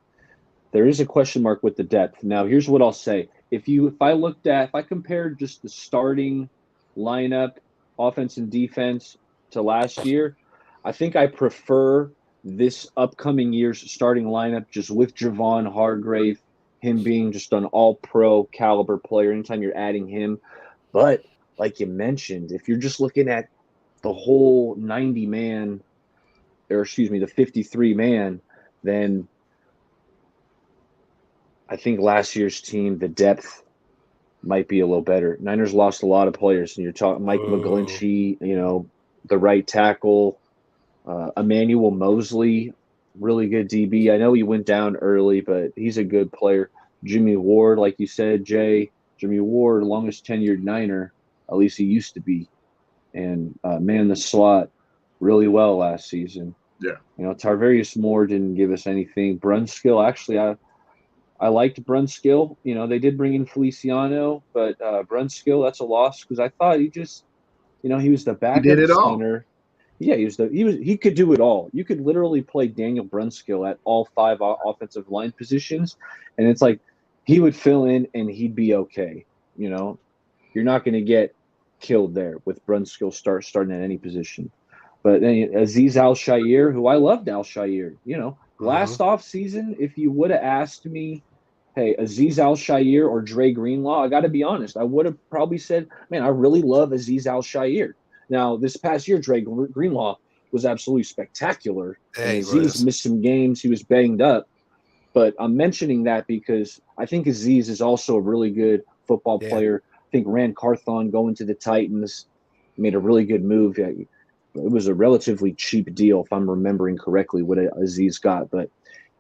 there is a question mark with the depth. Now, here's what I'll say. If I compared just the starting lineup, offense and defense to last year, I think I prefer this upcoming year's starting lineup just with Javon Hargrave, him being just an all-pro caliber player anytime you're adding him. But like you mentioned, if you're just looking at the whole 90-man, or excuse me, the 53-man, then I think last year's team, the depth might be a little better. Niners lost a lot of players, and you're talking Mike McGlinchey, you know, the right tackle, Emmanuel Mosley, really good DB. I know he went down early, but he's a good player. Jimmy Ward, like you said, Jay, Jimmy Ward, longest tenured Niner, at least he used to be, and manned the slot really well last season. Yeah. You know, Tarvarius Moore didn't give us anything. Brunskill, actually, I liked Brunskill. You know, they did bring in Feliciano, but Brunskill, that's a loss because I thought he just, you know, he was the backup center. Yeah, he could do it all. You could literally play Daniel Brunskill at all 5 offensive line positions, and it's like he would fill in and he'd be okay. You know, you're not going to get killed there with Brunskill starting at any position. But then Azeez Al-Shaair, who I loved Al-Shaair, you know, last offseason, if you would have asked me, hey, Azeez Al-Shaair or Dre Greenlaw, I got to be honest, I would have probably said, man, I really love Azeez Al-Shaair. Now, this past year, Dre Greenlaw was absolutely spectacular. And Azeez missed some games. He was banged up. But I'm mentioning that because I think Azeez is also a really good football player. I think Rand Carthon going to the Titans made a really good move. It was a relatively cheap deal, if I'm remembering correctly, what Azeez got. But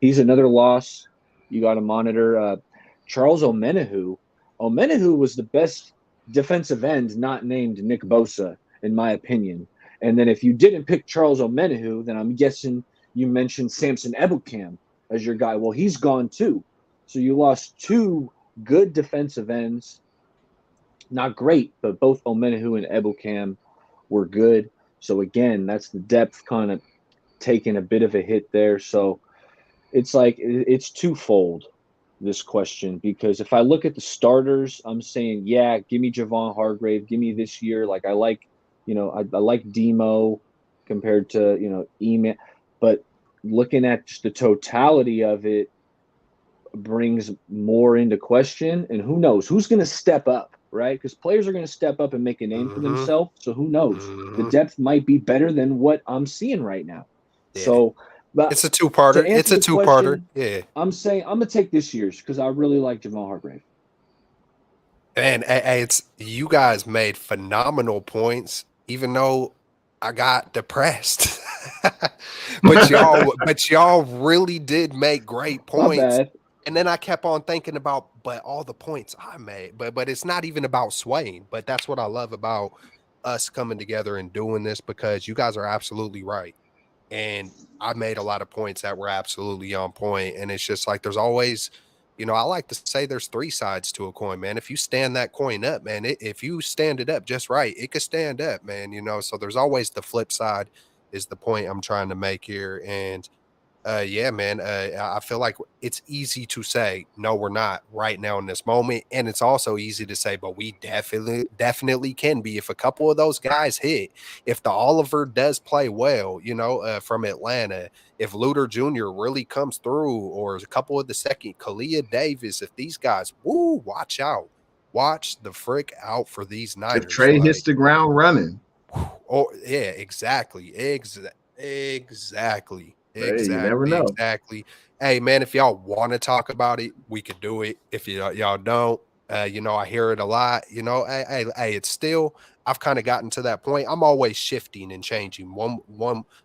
he's another loss you got to monitor. Charles Omenihu. Omenihu was the best defensive end not named Nick Bosa, in my opinion. And then if you didn't pick Charles Omenihu, then I'm guessing you mentioned Samson Ebukam as your guy. Well, he's gone too. So you lost 2 good defensive ends. Not great, but both Omenihu and Ebukam were good. So again, that's the depth kind of taking a bit of a hit there. So it's like it's twofold, this question, because if I look at the starters, I'm saying, yeah, give me Javon Hargrave, give me this year. Like I like, you know, I like Demo compared to, you know, Eman, but looking at just the totality of it brings more into question. And who knows who's going to step up, right? Because players are going to step up and make a name for themselves. So who knows? The depth might be better than what I'm seeing right now. Yeah. So But It's a two-parter. to It's answer a the two-parter. question, Yeah. I'm saying I'm gonna take this year's because I really like Jamal Hargrave. And it's you guys made phenomenal points, even though I got depressed. but y'all really did make great My points. bad. And then I kept on thinking about, but all the points I made, but it's not even about swaying. But that's what I love about us coming together and doing this, because you guys are absolutely right. And I made a lot of points that were absolutely on point. And it's just like there's always, I like to say there's three sides to a coin, man. If you stand that coin up, man, if you stand it up just right, it could stand up, man. So there's always the flip side, is the point I'm trying to make here. And yeah, man. I feel like it's easy to say, no, we're not right now in this moment. And it's also easy to say, but we definitely can be if a couple of those guys hit. If the Oliver does play well, from Atlanta, if Luter Jr. really comes through, or a couple of the second, Kalia Davis, if these guys, woo, watch out. Watch the frick out for these If Niners. Trey hits the ground running, Oh, yeah, exactly. Exactly. hey, you never know. Exactly. Hey, man, if y'all want to talk about it, we could do it. If y'all don't, I hear it a lot. Hey, it's still. I've kind of gotten to that point. I'm always shifting and changing.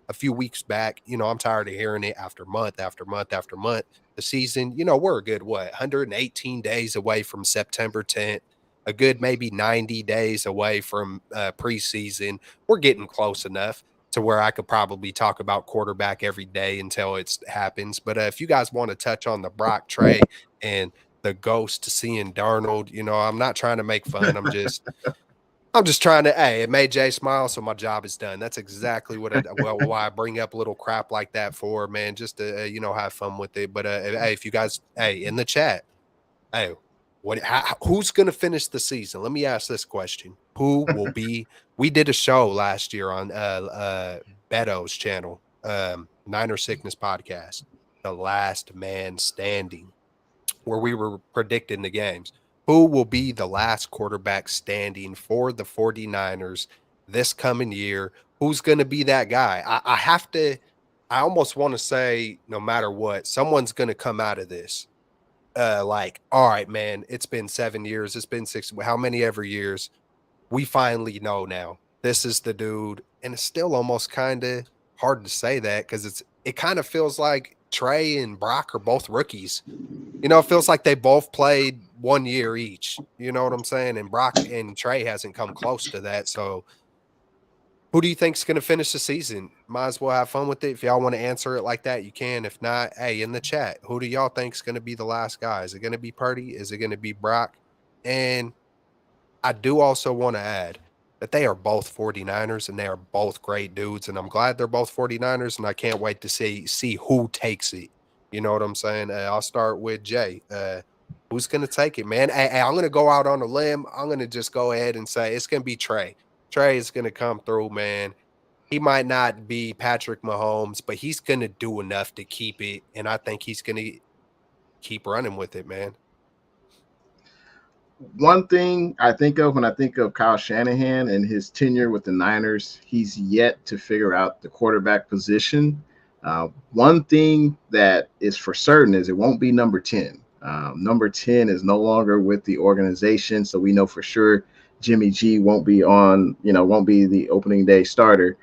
A few weeks back, I'm tired of hearing it after month after month after month. The season, we're a good 118 days away from September 10th. A good maybe 90 days away from preseason. We're getting close enough to where I could probably talk about quarterback every day until it happens. But if you guys want to touch on the Brock Trey and the ghost seeing Darnold, I'm not trying to make fun. I'm just trying to, hey, it made Jay smile, so my job is done. That's exactly why I bring up little crap like that for, man, just to, have fun with it. But hey, if you guys, hey, in the chat, hey, who's going to finish the season? Let me ask this question. Who will be, we did a show last year on Beto's channel, Niner Sickness Podcast, The Last Man Standing, where we were predicting the games. Who will be the last quarterback standing for the 49ers this coming year? Who's going to be that guy? I almost want to say, no matter what, someone's going to come out of this. All right, man, it's been 7 years. It's been 6. How many ever years? We finally know now. This is the dude. And it's still almost kind of hard to say that, because it kind of feels like Trey and Brock are both rookies. It feels like they both played 1 year each. You know what I'm saying? And Brock and Trey hasn't come close to that. So who do you think's going to finish the season? Might as well have fun with it. If y'all want to answer it like that, you can. If not, hey, in the chat, who do y'all think's going to be the last guy? Is it going to be Purdy? Is it going to be Brock? And I do also want to add that they are both 49ers, and they are both great dudes. And I'm glad they're both 49ers, and I can't wait to see who takes it. You know what I'm saying? I'll start with Jay. Who's going to take it, man? Hey, I'm going to go out on a limb. I'm going to just go ahead and say it's going to be Trey. Trey is going to come through, man. He might not be Patrick Mahomes, but he's going to do enough to keep it, and I think he's going to keep running with it, man. One thing I think of when I think of Kyle Shanahan and his tenure with the Niners, he's yet to figure out the quarterback position. One thing that is for certain is it won't be number 10. Number 10 is no longer with the organization, so we know for sure Jimmy G won't be the opening day starter.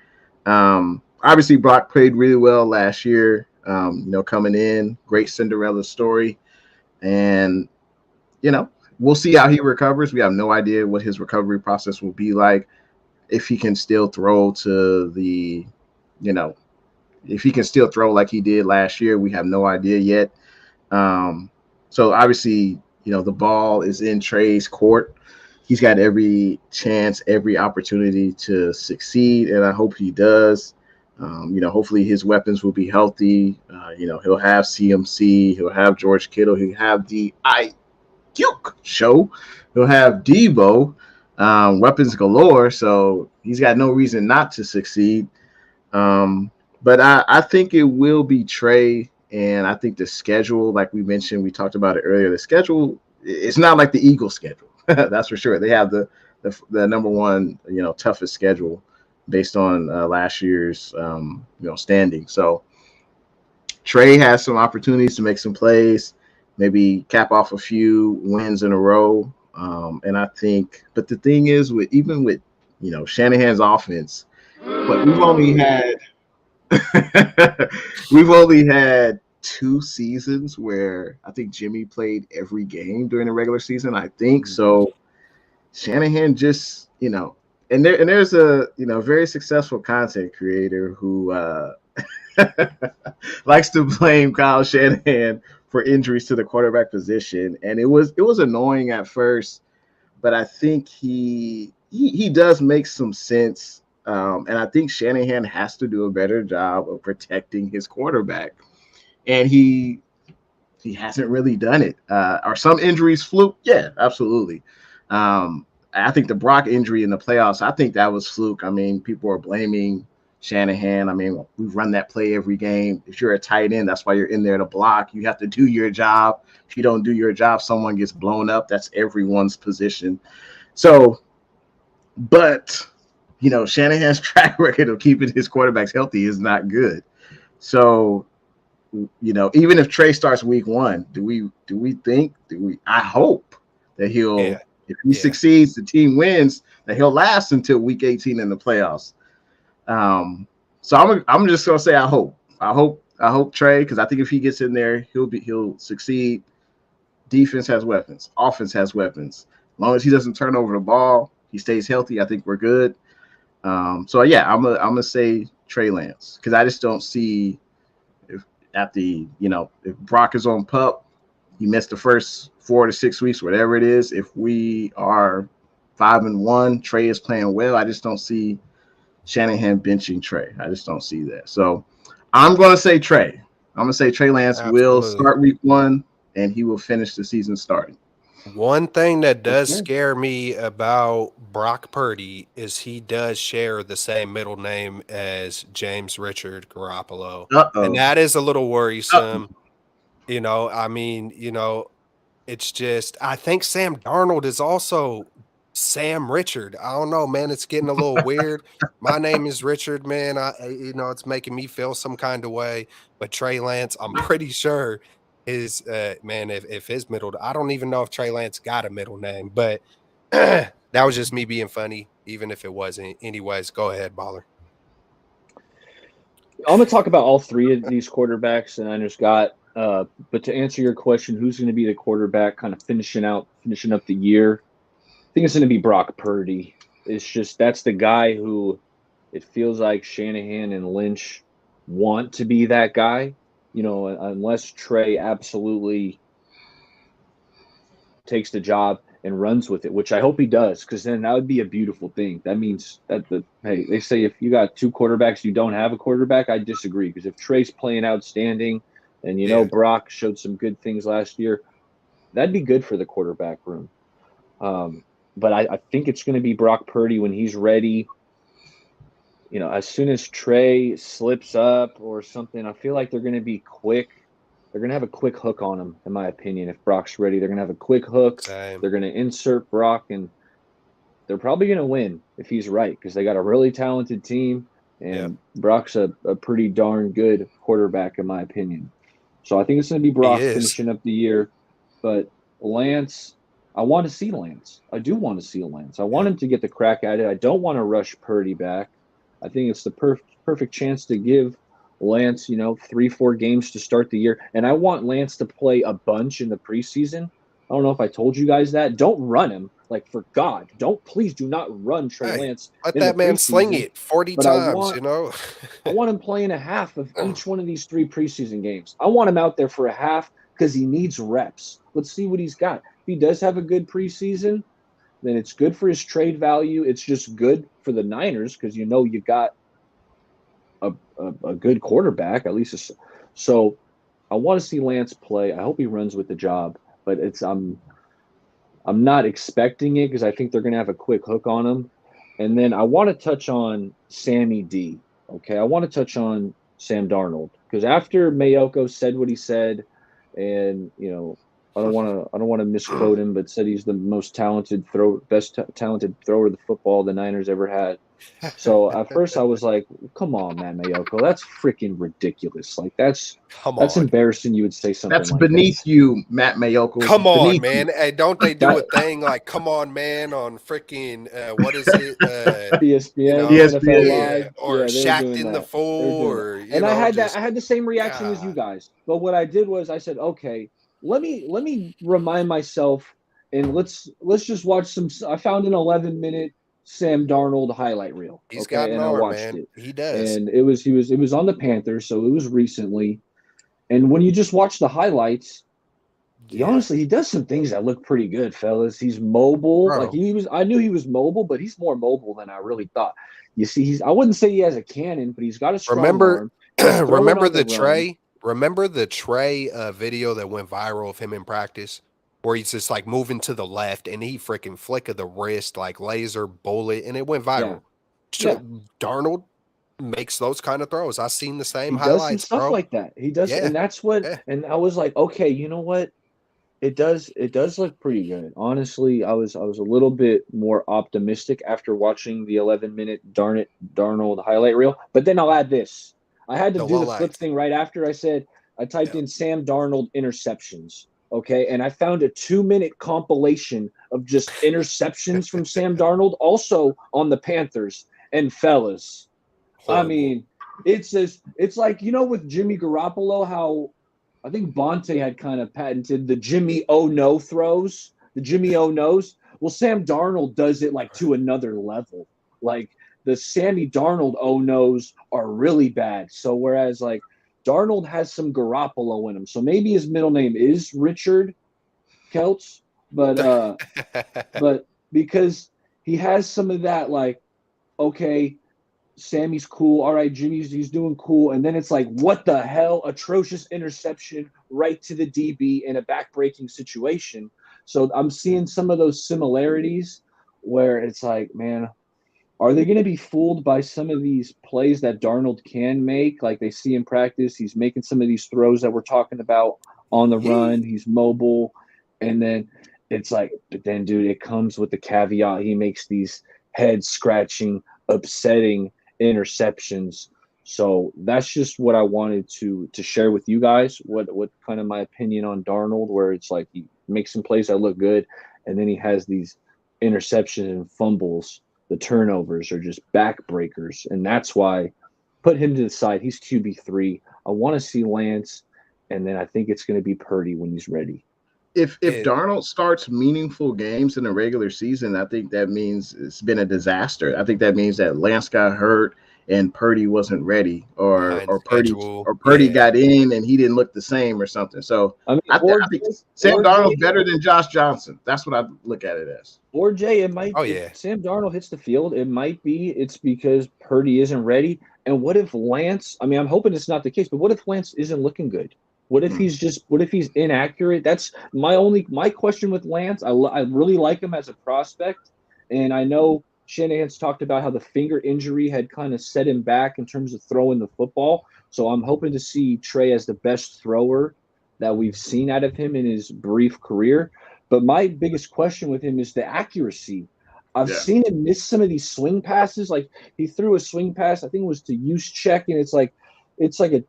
Obviously, Brock played really well last year, coming in, great Cinderella story. And, we'll see how he recovers. We have no idea what his recovery process will be like. If he can still throw if he can still throw like he did last year, we have no idea yet. So obviously, the ball is in Trey's court. He's got every chance, every opportunity to succeed, and I hope he does. Hopefully his weapons will be healthy. He'll have CMC, he'll have George Kittle, he'll have the show, he'll have Debo, weapons galore. So he's got no reason not to succeed. But I think it will be Trey, and I think the schedule, like we mentioned, we talked about it earlier. The schedule, it's not like the Eagles schedule. That's for sure. They have the number one, toughest schedule based on last year's, standing. So Trey has some opportunities to make some plays, maybe cap off a few wins in a row. And I think, but the thing is, with even with Shanahan's offense, but we've only had we've only had 2 seasons where I think Jimmy played every game during the regular season. I think so. Shanahan just there's a very successful content creator who likes to blame Kyle Shanahan for injuries to the quarterback position, and it was annoying at first, but I think he does make some sense, and I think Shanahan has to do a better job of protecting his quarterback, and he hasn't really done it. Are some injuries fluke? Yeah, absolutely. I think the Brock injury in the playoffs, I think that was fluke. I mean, people are blaming Shanahan. I mean, we've run that play every game. If you're a tight end, that's why you're in there to block. You have to do your job. If you don't do your job, someone gets blown up. That's everyone's position. So, but, Shanahan's track record of keeping his quarterbacks healthy is not good. So, even if Trey starts week 1, I hope that he'll, if he succeeds, the team wins, that he'll last until week 18 in the playoffs. So I'm just gonna say I hope Trey, because I think if he gets in there, he'll succeed. Defense has weapons, offense has weapons. As long as he doesn't turn over the ball, he stays healthy, I think we're good. So yeah, I'm gonna say Trey Lance, because I just don't see if Brock is on PUP, he missed the first 4 to 6 weeks, whatever it is. If we are 5-1, Trey is playing well. I just don't see Shanahan benching Trey. I just don't see that. So I'm going to say Trey. I'm going to say Trey Lance will start week 1, and he will finish the season starting. One thing that does scare me about Brock Purdy is he does share the same middle name as James Richard Garoppolo. And that is a little worrisome. I mean, it's just, I think Sam Darnold is also Sam Richard. I don't know, man. It's getting a little weird. My name is Richard, man. It's making me feel some kind of way. But Trey Lance, I'm pretty sure his man, if his middle, I don't even know if Trey Lance got a middle name, but that was just me being funny, even if it wasn't. Anyways, go ahead, Baller. I'm gonna talk about all 3 of these quarterbacks the Niners got. But to answer your question, who's going to be the quarterback kind of finishing up the year? I think it's going to be Brock Purdy. It's just that's the guy who it feels like Shanahan and Lynch want to be that guy. Unless Trey absolutely takes the job and runs with it, which I hope he does, because then that would be a beautiful thing. That means that they say if you got 2 quarterbacks, you don't have a quarterback. I disagree, because if Trey's playing outstanding, and Brock showed some good things last year, that'd be good for the quarterback room. But I think it's going to be Brock Purdy when he's ready. As soon as Trey slips up or something, I feel like they're going to be quick. They're going to have a quick hook on him, in my opinion. If Brock's ready, they're going to have a quick hook. Same. They're going to insert Brock, and they're probably going to win if he's right, because they got a really talented team, and Brock's a pretty darn good quarterback, in my opinion. So I think it's going to be Brock finishing up the year. But Lance, I want to see Lance. I do want to see Lance. I want him to get the crack at it. I don't want to rush Purdy back. I think it's the perfect chance to give Lance, 3-4 games to start the year. And I want Lance to play a bunch in the preseason. I don't know if I told you guys that. Don't run him. Like, for God, please do not run Trey Lance. Let that man sling it 40 times, I want him playing a half of each one of these 3 preseason games. I want him out there for a half because he needs reps. Let's see what he's got. If he does have a good preseason, then it's good for his trade value. It's just good for the Niners because you got a good quarterback, at least. So I want to see Lance play. I hope he runs with the job, but I'm not expecting it because I think they're going to have a quick hook on him. And then I want to touch on Sammy D. Okay, I want to touch on Sam Darnold because after Mayoko said what he said, and I don't want to misquote him, but said he's the most talented talented thrower of the football the Niners ever had. So at first I was like, come on, Matt Mayoko, that's freaking ridiculous. Like that's Come on. embarrassing. You would say something That's like beneath you, Matt Mayoko. Come It's on, beneath you. man. Hey, don't they do That- a thing like "Come on, man" on freaking what is it? ESPN, know, NFL ESPN. Live, or yeah, they were Shacked doing in the that. They were Fool, doing that, or you and I know, had that. I just had the same reaction as you God. guys. But what I did was I said, okay, let me remind myself, and let's just watch some. I found an 11-minute Sam Darnold highlight reel. He's got Okay, an and I arm, watched man. it, He does. and it was on the Panthers, so it was recently. And when you just watch the highlights, Yeah, honestly, he does some things that look pretty good, fellas. He's mobile. bro. Like I knew he was mobile, but he's more mobile than I really thought. You see, I wouldn't say he has a cannon, but he's got a strong Remember, arm. He's throwing remember on the the run. Trey? Remember the Trey video that went viral of him in practice, where he's just like moving to the left and he freaking flick of the wrist like laser bullet, and it went Yeah, viral. yeah. Darnold makes those kind of throws. I've seen the same He does some highlights, stuff bro. like that. He does, Yeah, and that's what. yeah. And I was like, okay, you know what? It does look pretty good. Honestly, I was a little bit more optimistic after watching the 11-minute Darnold highlight reel. But then I'll add this. I had to The do low the flip lights. thing right after I typed Yeah. in Sam Darnold interceptions. Okay, and I found a 2-minute compilation of just interceptions from Sam Darnold, also on the Panthers. And fellas, I Horrible. mean, it's like with Jimmy Garoppolo, how I think Bonte had kind of patented the Jimmy Oh No throws, the Jimmy Oh No's. Well, Sam Darnold does it like to another level. Like the Sammy Darnold Oh No's are really bad. So whereas like Darnold has some Garoppolo in him, so maybe his middle name is Richard Kelts, but because he has some of that, like, okay, Sammy's cool. All right, Jimmy's he's doing cool. And then it's like, what the hell? Atrocious interception right to the DB in a backbreaking situation. So I'm seeing some of those similarities where it's like, man, are they going to be fooled by some of these plays that Darnold can make? Like they see in practice, he's making some of these throws that we're talking about on the run. He's mobile. And then it's like, but then, dude, it comes with the caveat. He makes these head scratching, upsetting interceptions. So that's just what I wanted to share with you guys. What kind of my opinion on Darnold, where it's like he makes some plays that look good, and then he has these interceptions and fumbles. The turnovers are just backbreakers, and that's why put him to the side. He's QB3. I want to see Lance, and then I think it's going to be Purdy when he's ready. If Darnold starts meaningful games in the regular season, I think that means it's been a disaster. I think that means that Lance got hurt and Purdy wasn't ready, or Purdy got in and he didn't look the same or something. So I think Sam Darnold's better than Josh Johnson. That's what I look at it as. Or Jay, it might. If Sam Darnold hits the field, it might be it's because Purdy isn't ready. And what if Lance? I mean, I'm hoping it's not the case, but what if Lance isn't looking good? What if he's inaccurate? That's my question with Lance. I really like him as a prospect, and I know Shanahan's talked about how the finger injury had kind of set him back in terms of throwing the football. So I'm hoping to see Trey as the best thrower that we've seen out of him in his brief career. But my biggest question with him is the accuracy. I've seen him miss some of these swing passes. Like he threw a swing pass, I think it was to Juszczyk, and it's like a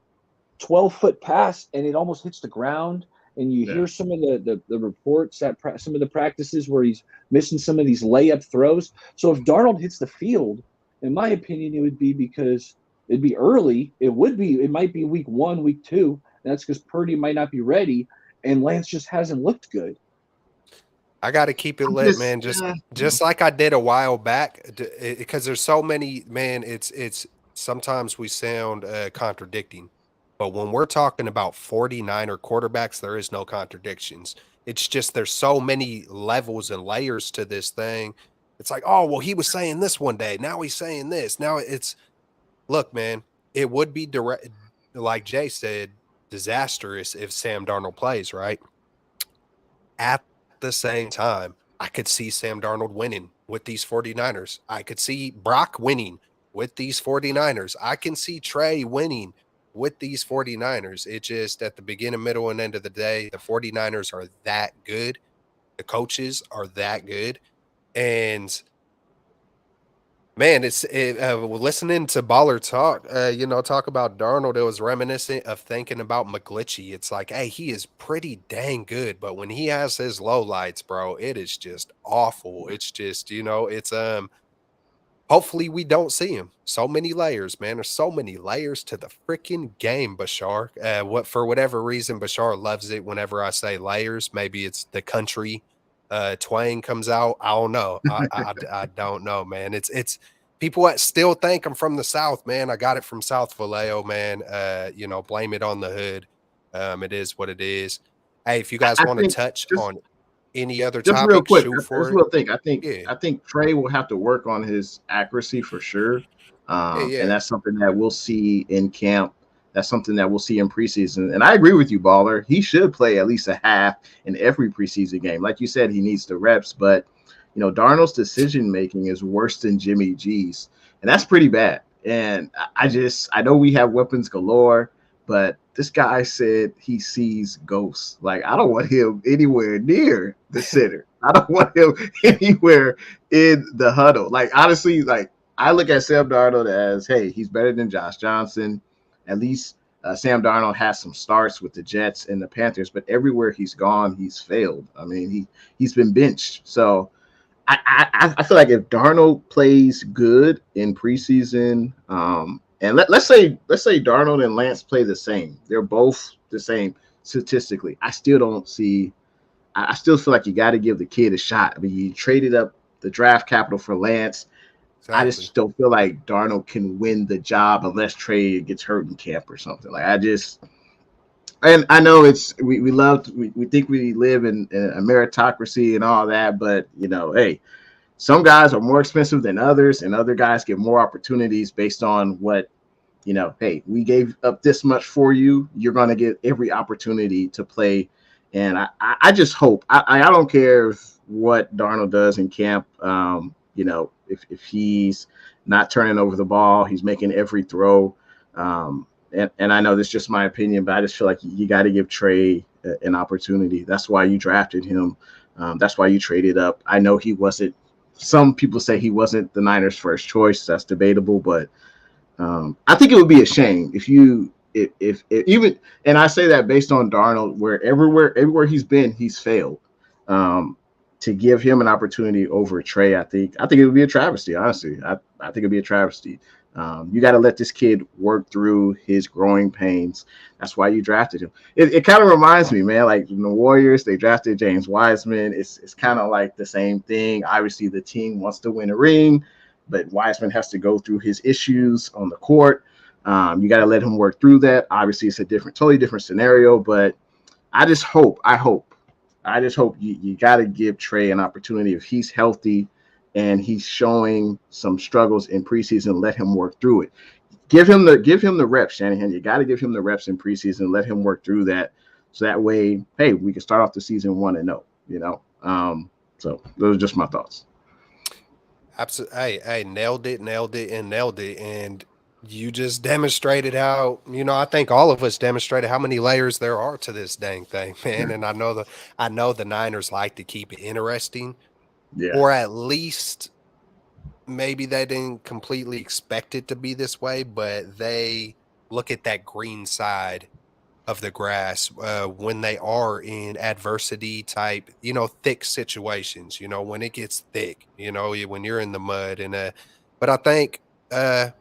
12-foot pass, and it almost hits the ground. And you hear some of the reports at some of the practices where he's missing some of these layup throws. So if Darnold hits the field, in my opinion, it would be because it'd be early. It might be week 1, week 2. And that's because Purdy might not be ready, and Lance just hasn't looked good. I got to keep it lit, man. Just like I did a while back, because there's so many, man. It's sometimes we sound contradicting, but when we're talking about 49er quarterbacks, there is no contradictions. It's just there's so many levels and layers to this thing. It's like, oh, well, he was saying this one day. Now he's saying this. Now look, man, it would be direct, like Jay said, disastrous if Sam Darnold plays, right? At the same time, I could see Sam Darnold winning with these 49ers. I could see Brock winning with these 49ers. I can see Trey winning with these 49ers. It just at the beginning, middle, and end of the day, the 49ers are that good. The coaches are that good. And Man, listening to Baller talk, talk about Darnold. It was reminiscent of thinking about McGlinchey. It's like, hey, he is pretty dang good, but when he has his low lights, bro, it is just awful. It's just, it's hopefully we don't see him. So many layers, man. There's so many layers to the freaking game, Bashar. What for whatever reason, Bashar loves it whenever I say layers. Maybe it's the country twang comes out. I don't know. I don't know, man. It's people that still think I'm from the South, man. I got it from South Vallejo, man. Blame it on the hood. It is what it is. Hey, if you guys I want to think touch just on any other just real topic, quick, shoot this for it. real thing. Yeah. I think Trey will have to work on his accuracy for sure, Yeah, and yeah. that's something that we'll see in camp. That's something that we'll see in preseason. And I agree with you, Baller. He should play at least a half in every preseason game. Like you said, he needs the reps, but Darnold's decision making is worse than Jimmy G's, and that's pretty bad. And I know we have weapons galore, but this guy said he sees ghosts. Like, I don't want him anywhere near the center. I don't want him anywhere in the huddle. Like, honestly, like I look at Sam Darnold as, hey, he's better than Josh Johnson. At least Sam Darnold has some starts with the Jets and the Panthers, but everywhere he's gone, he's failed. I mean, he's been benched. So I feel like if Darnold plays good in preseason, and let's say Darnold and Lance play the same, they're both the same statistically. I still don't see. I still feel like you got to give the kid a shot. I mean, you traded up the draft capital for Lance. I Exactly. just don't feel like Darnold can win the job unless Trey gets hurt in camp or something. Like and I know we think we live in a meritocracy and all that, but hey, some guys are more expensive than others, and other guys get more opportunities based on what hey, we gave up this much for you. You're going to get every opportunity to play. And I just hope I don't care what Darnold does in camp. If he's not turning over the ball, he's making every throw. And I know this is just my opinion, but I just feel like you got to give Trey an opportunity. That's why you drafted him. That's why you traded up. I know he wasn't. Some people say he wasn't the Niners' first choice. That's debatable, but I think it would be a shame if even, and I say that based on Darnold, where everywhere he's been, he's failed. To give him an opportunity over Trey, I think it would be a travesty. Honestly, I think it'd be a travesty. You got to let this kid work through his growing pains. That's why you drafted him. It kind of reminds me, man, like the Warriors, they drafted James Wiseman. It's kind of like the same thing. Obviously, the team wants to win a ring, but Wiseman has to go through his issues on the court. You got to let him work through that. Obviously, it's a totally different scenario, but I just hope you got to give Trey an opportunity if he's healthy and he's showing some struggles in preseason. Let him work through it. Give him the reps, Shanahan. You got to give him the reps in preseason. Let him work through that, so that way, hey, we can start off the season 1-0. So those are just my thoughts. Absolutely. Hey, nailed it, and you just demonstrated how, I think all of us demonstrated how many layers there are to this dang thing, man. And I know the Niners like to keep it interesting, Yeah, or at least maybe they didn't completely expect it to be this way, but they look at that green side of the grass when they are in adversity type, thick situations, when it gets thick, when you're in the mud. But I think, I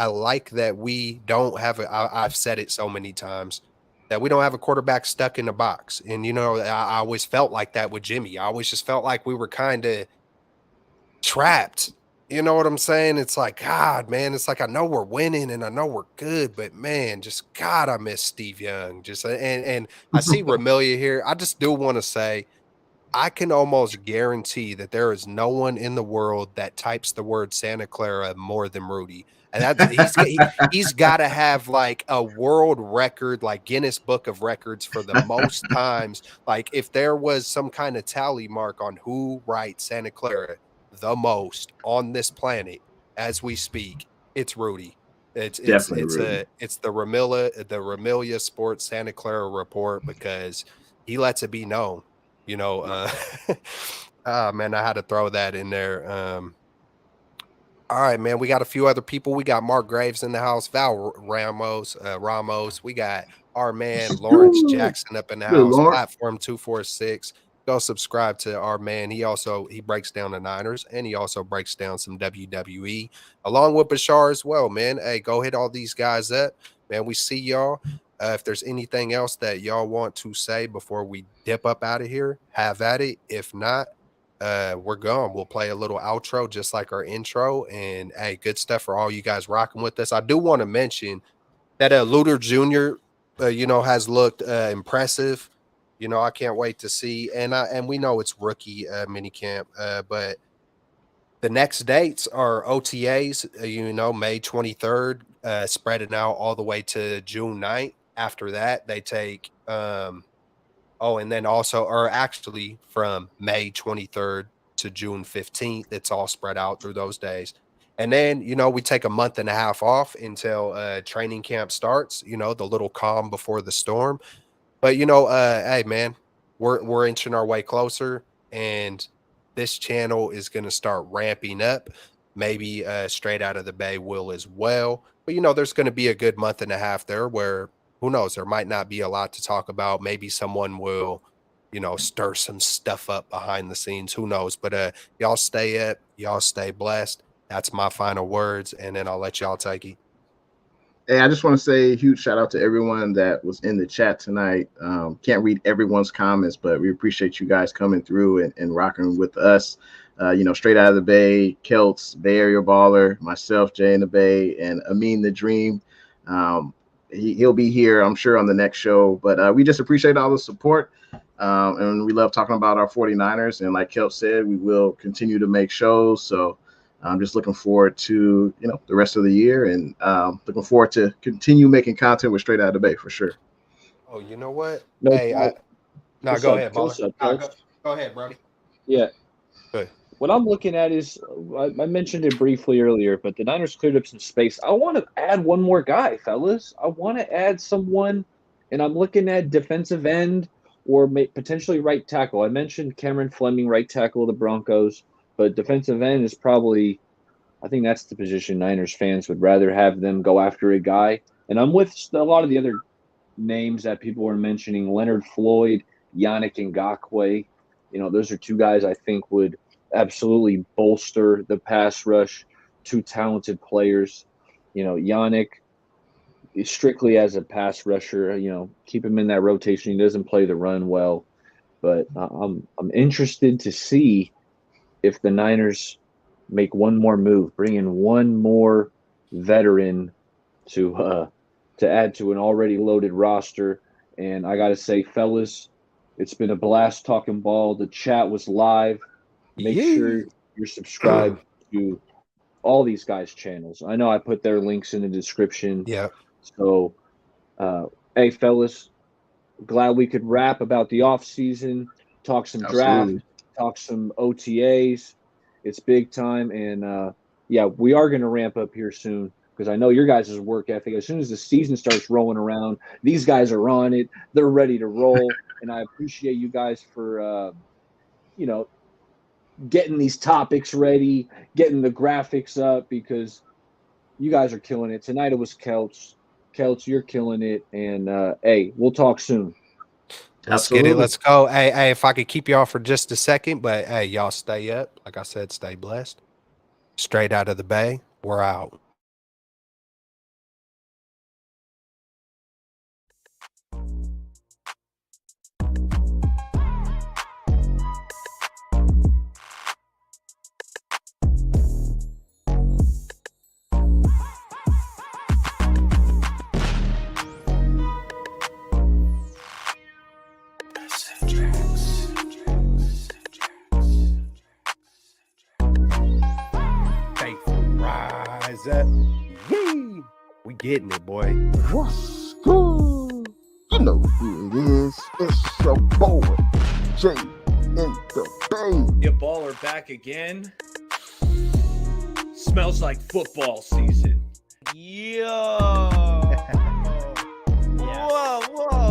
like that we don't have I've said it so many times that we don't have a quarterback stuck in the box. And, I always felt like that with Jimmy. I always just felt like we were kind of trapped. You know what I'm saying? It's like, God, man, it's like I know we're winning and I know we're good, but man, just God, I miss Steve Young. Just and I see Ramelia here. I just do want to say I can almost guarantee that there is no one in the world that types the word Santa Clara more than Rudy. And he's got to have like a world record, like Guinness Book of Records for the most times. Like if there was some kind of tally mark on who writes Santa Clara the most on this planet as we speak, it's Rudy. definitely, Rudy. It's the Ramelia Sports Santa Clara report because he lets it be known. Man, I had to throw that in there. All right, man. We got a few other people. We got Mark Graves in the house, Val Ramos. We got our man Lawrence Jackson up in the Good house, Lord. Platform 246. Go subscribe to our man. He breaks down the Niners and he also breaks down some WWE along with Bashar as well, man. Hey, go hit all these guys up, man. We see y'all. If there's anything else that y'all want to say before we dip up out of here, have at it. If not, we're gone. We'll play a little outro just like our intro. And hey, good stuff for all you guys rocking with us. I do want to mention that Luder Jr. Has looked impressive. I can't wait to see. And we know it's rookie mini camp, but the next dates are OTAs, May 23rd, spreading out all the way to June 9th. After that, they take and then also, or actually from May 23rd to June 15th, it's all spread out through those days. And then, we take a month and a half off until training camp starts, the little calm before the storm. But, hey, man, we're inching our way closer, and this channel is going to start ramping up. Maybe Straight Out of the Bay will as well. But, there's going to be a good month and a half there where who knows? There might not be a lot to talk about. Maybe someone will, stir some stuff up behind the scenes. Who knows? But y'all stay up. Y'all stay blessed. That's my final words. And then I'll let y'all take it. Hey, I just want to say a huge shout out to everyone that was in the chat tonight. Can't read everyone's comments, but we appreciate you guys coming through and rocking with us. Straight Out of the Bay, Kelts, Bay Area Baller, myself, Jay in the Bay, and Amin the Dream. He'll be here, I'm sure, on the next show. But we just appreciate all the support. And we love talking about our 49ers. And like Kelt said, we will continue to make shows. So I'm just looking forward to, the rest of the year and looking forward to continue making content with Straight Out of the Bay for sure. Oh, you know what? No, hey, go ahead, Baller. Go ahead, Brody. Yeah. Good. What I'm looking at is, I mentioned it briefly earlier, but the Niners cleared up some space. I want to add one more guy, fellas. I want to add someone, and I'm looking at defensive end or potentially right tackle. I mentioned Cameron Fleming, right tackle of the Broncos, but defensive end is probably, I think that's the position Niners fans would rather have them go after a guy. And I'm with a lot of the other names that people were mentioning, Leonard Floyd, Yannick Ngakoue. Those are two guys I think would absolutely bolster the pass rush. Two talented players. Yannick is strictly as a pass rusher. Keep him in that rotation. He doesn't play the run well, but I'm interested to see if the Niners make one more move, bring in one more veteran to add to an already loaded roster. And I got to say, fellas, it's been a blast talking ball. The chat was live. Make sure you're subscribed to all these guys' channels. I know I put their links in the description. Yeah. So, hey, fellas, glad we could rap about the off season, talk some draft, talk some OTAs. It's big time. And, we are going to ramp up here soon because I know your guys' work ethic. As soon as the season starts rolling around, these guys are on it. They're ready to roll. And I appreciate you guys for, getting these topics ready, getting the graphics up, because you guys are killing it. Tonight it was Kelts. Kelts, you're killing it. And, hey, we'll talk soon. Let's get it. Let's go. Hey, if I could keep y'all for just a second, but hey, y'all stay up. Like I said, stay blessed. Straight Out of the Bay. We're out. Faithful, rise up. Yee! We getting it, boy. What's good? You know who it is. It's your boy, Jay in the Bay. Your baller back again. Smells like football season. Yo. Whoa, whoa.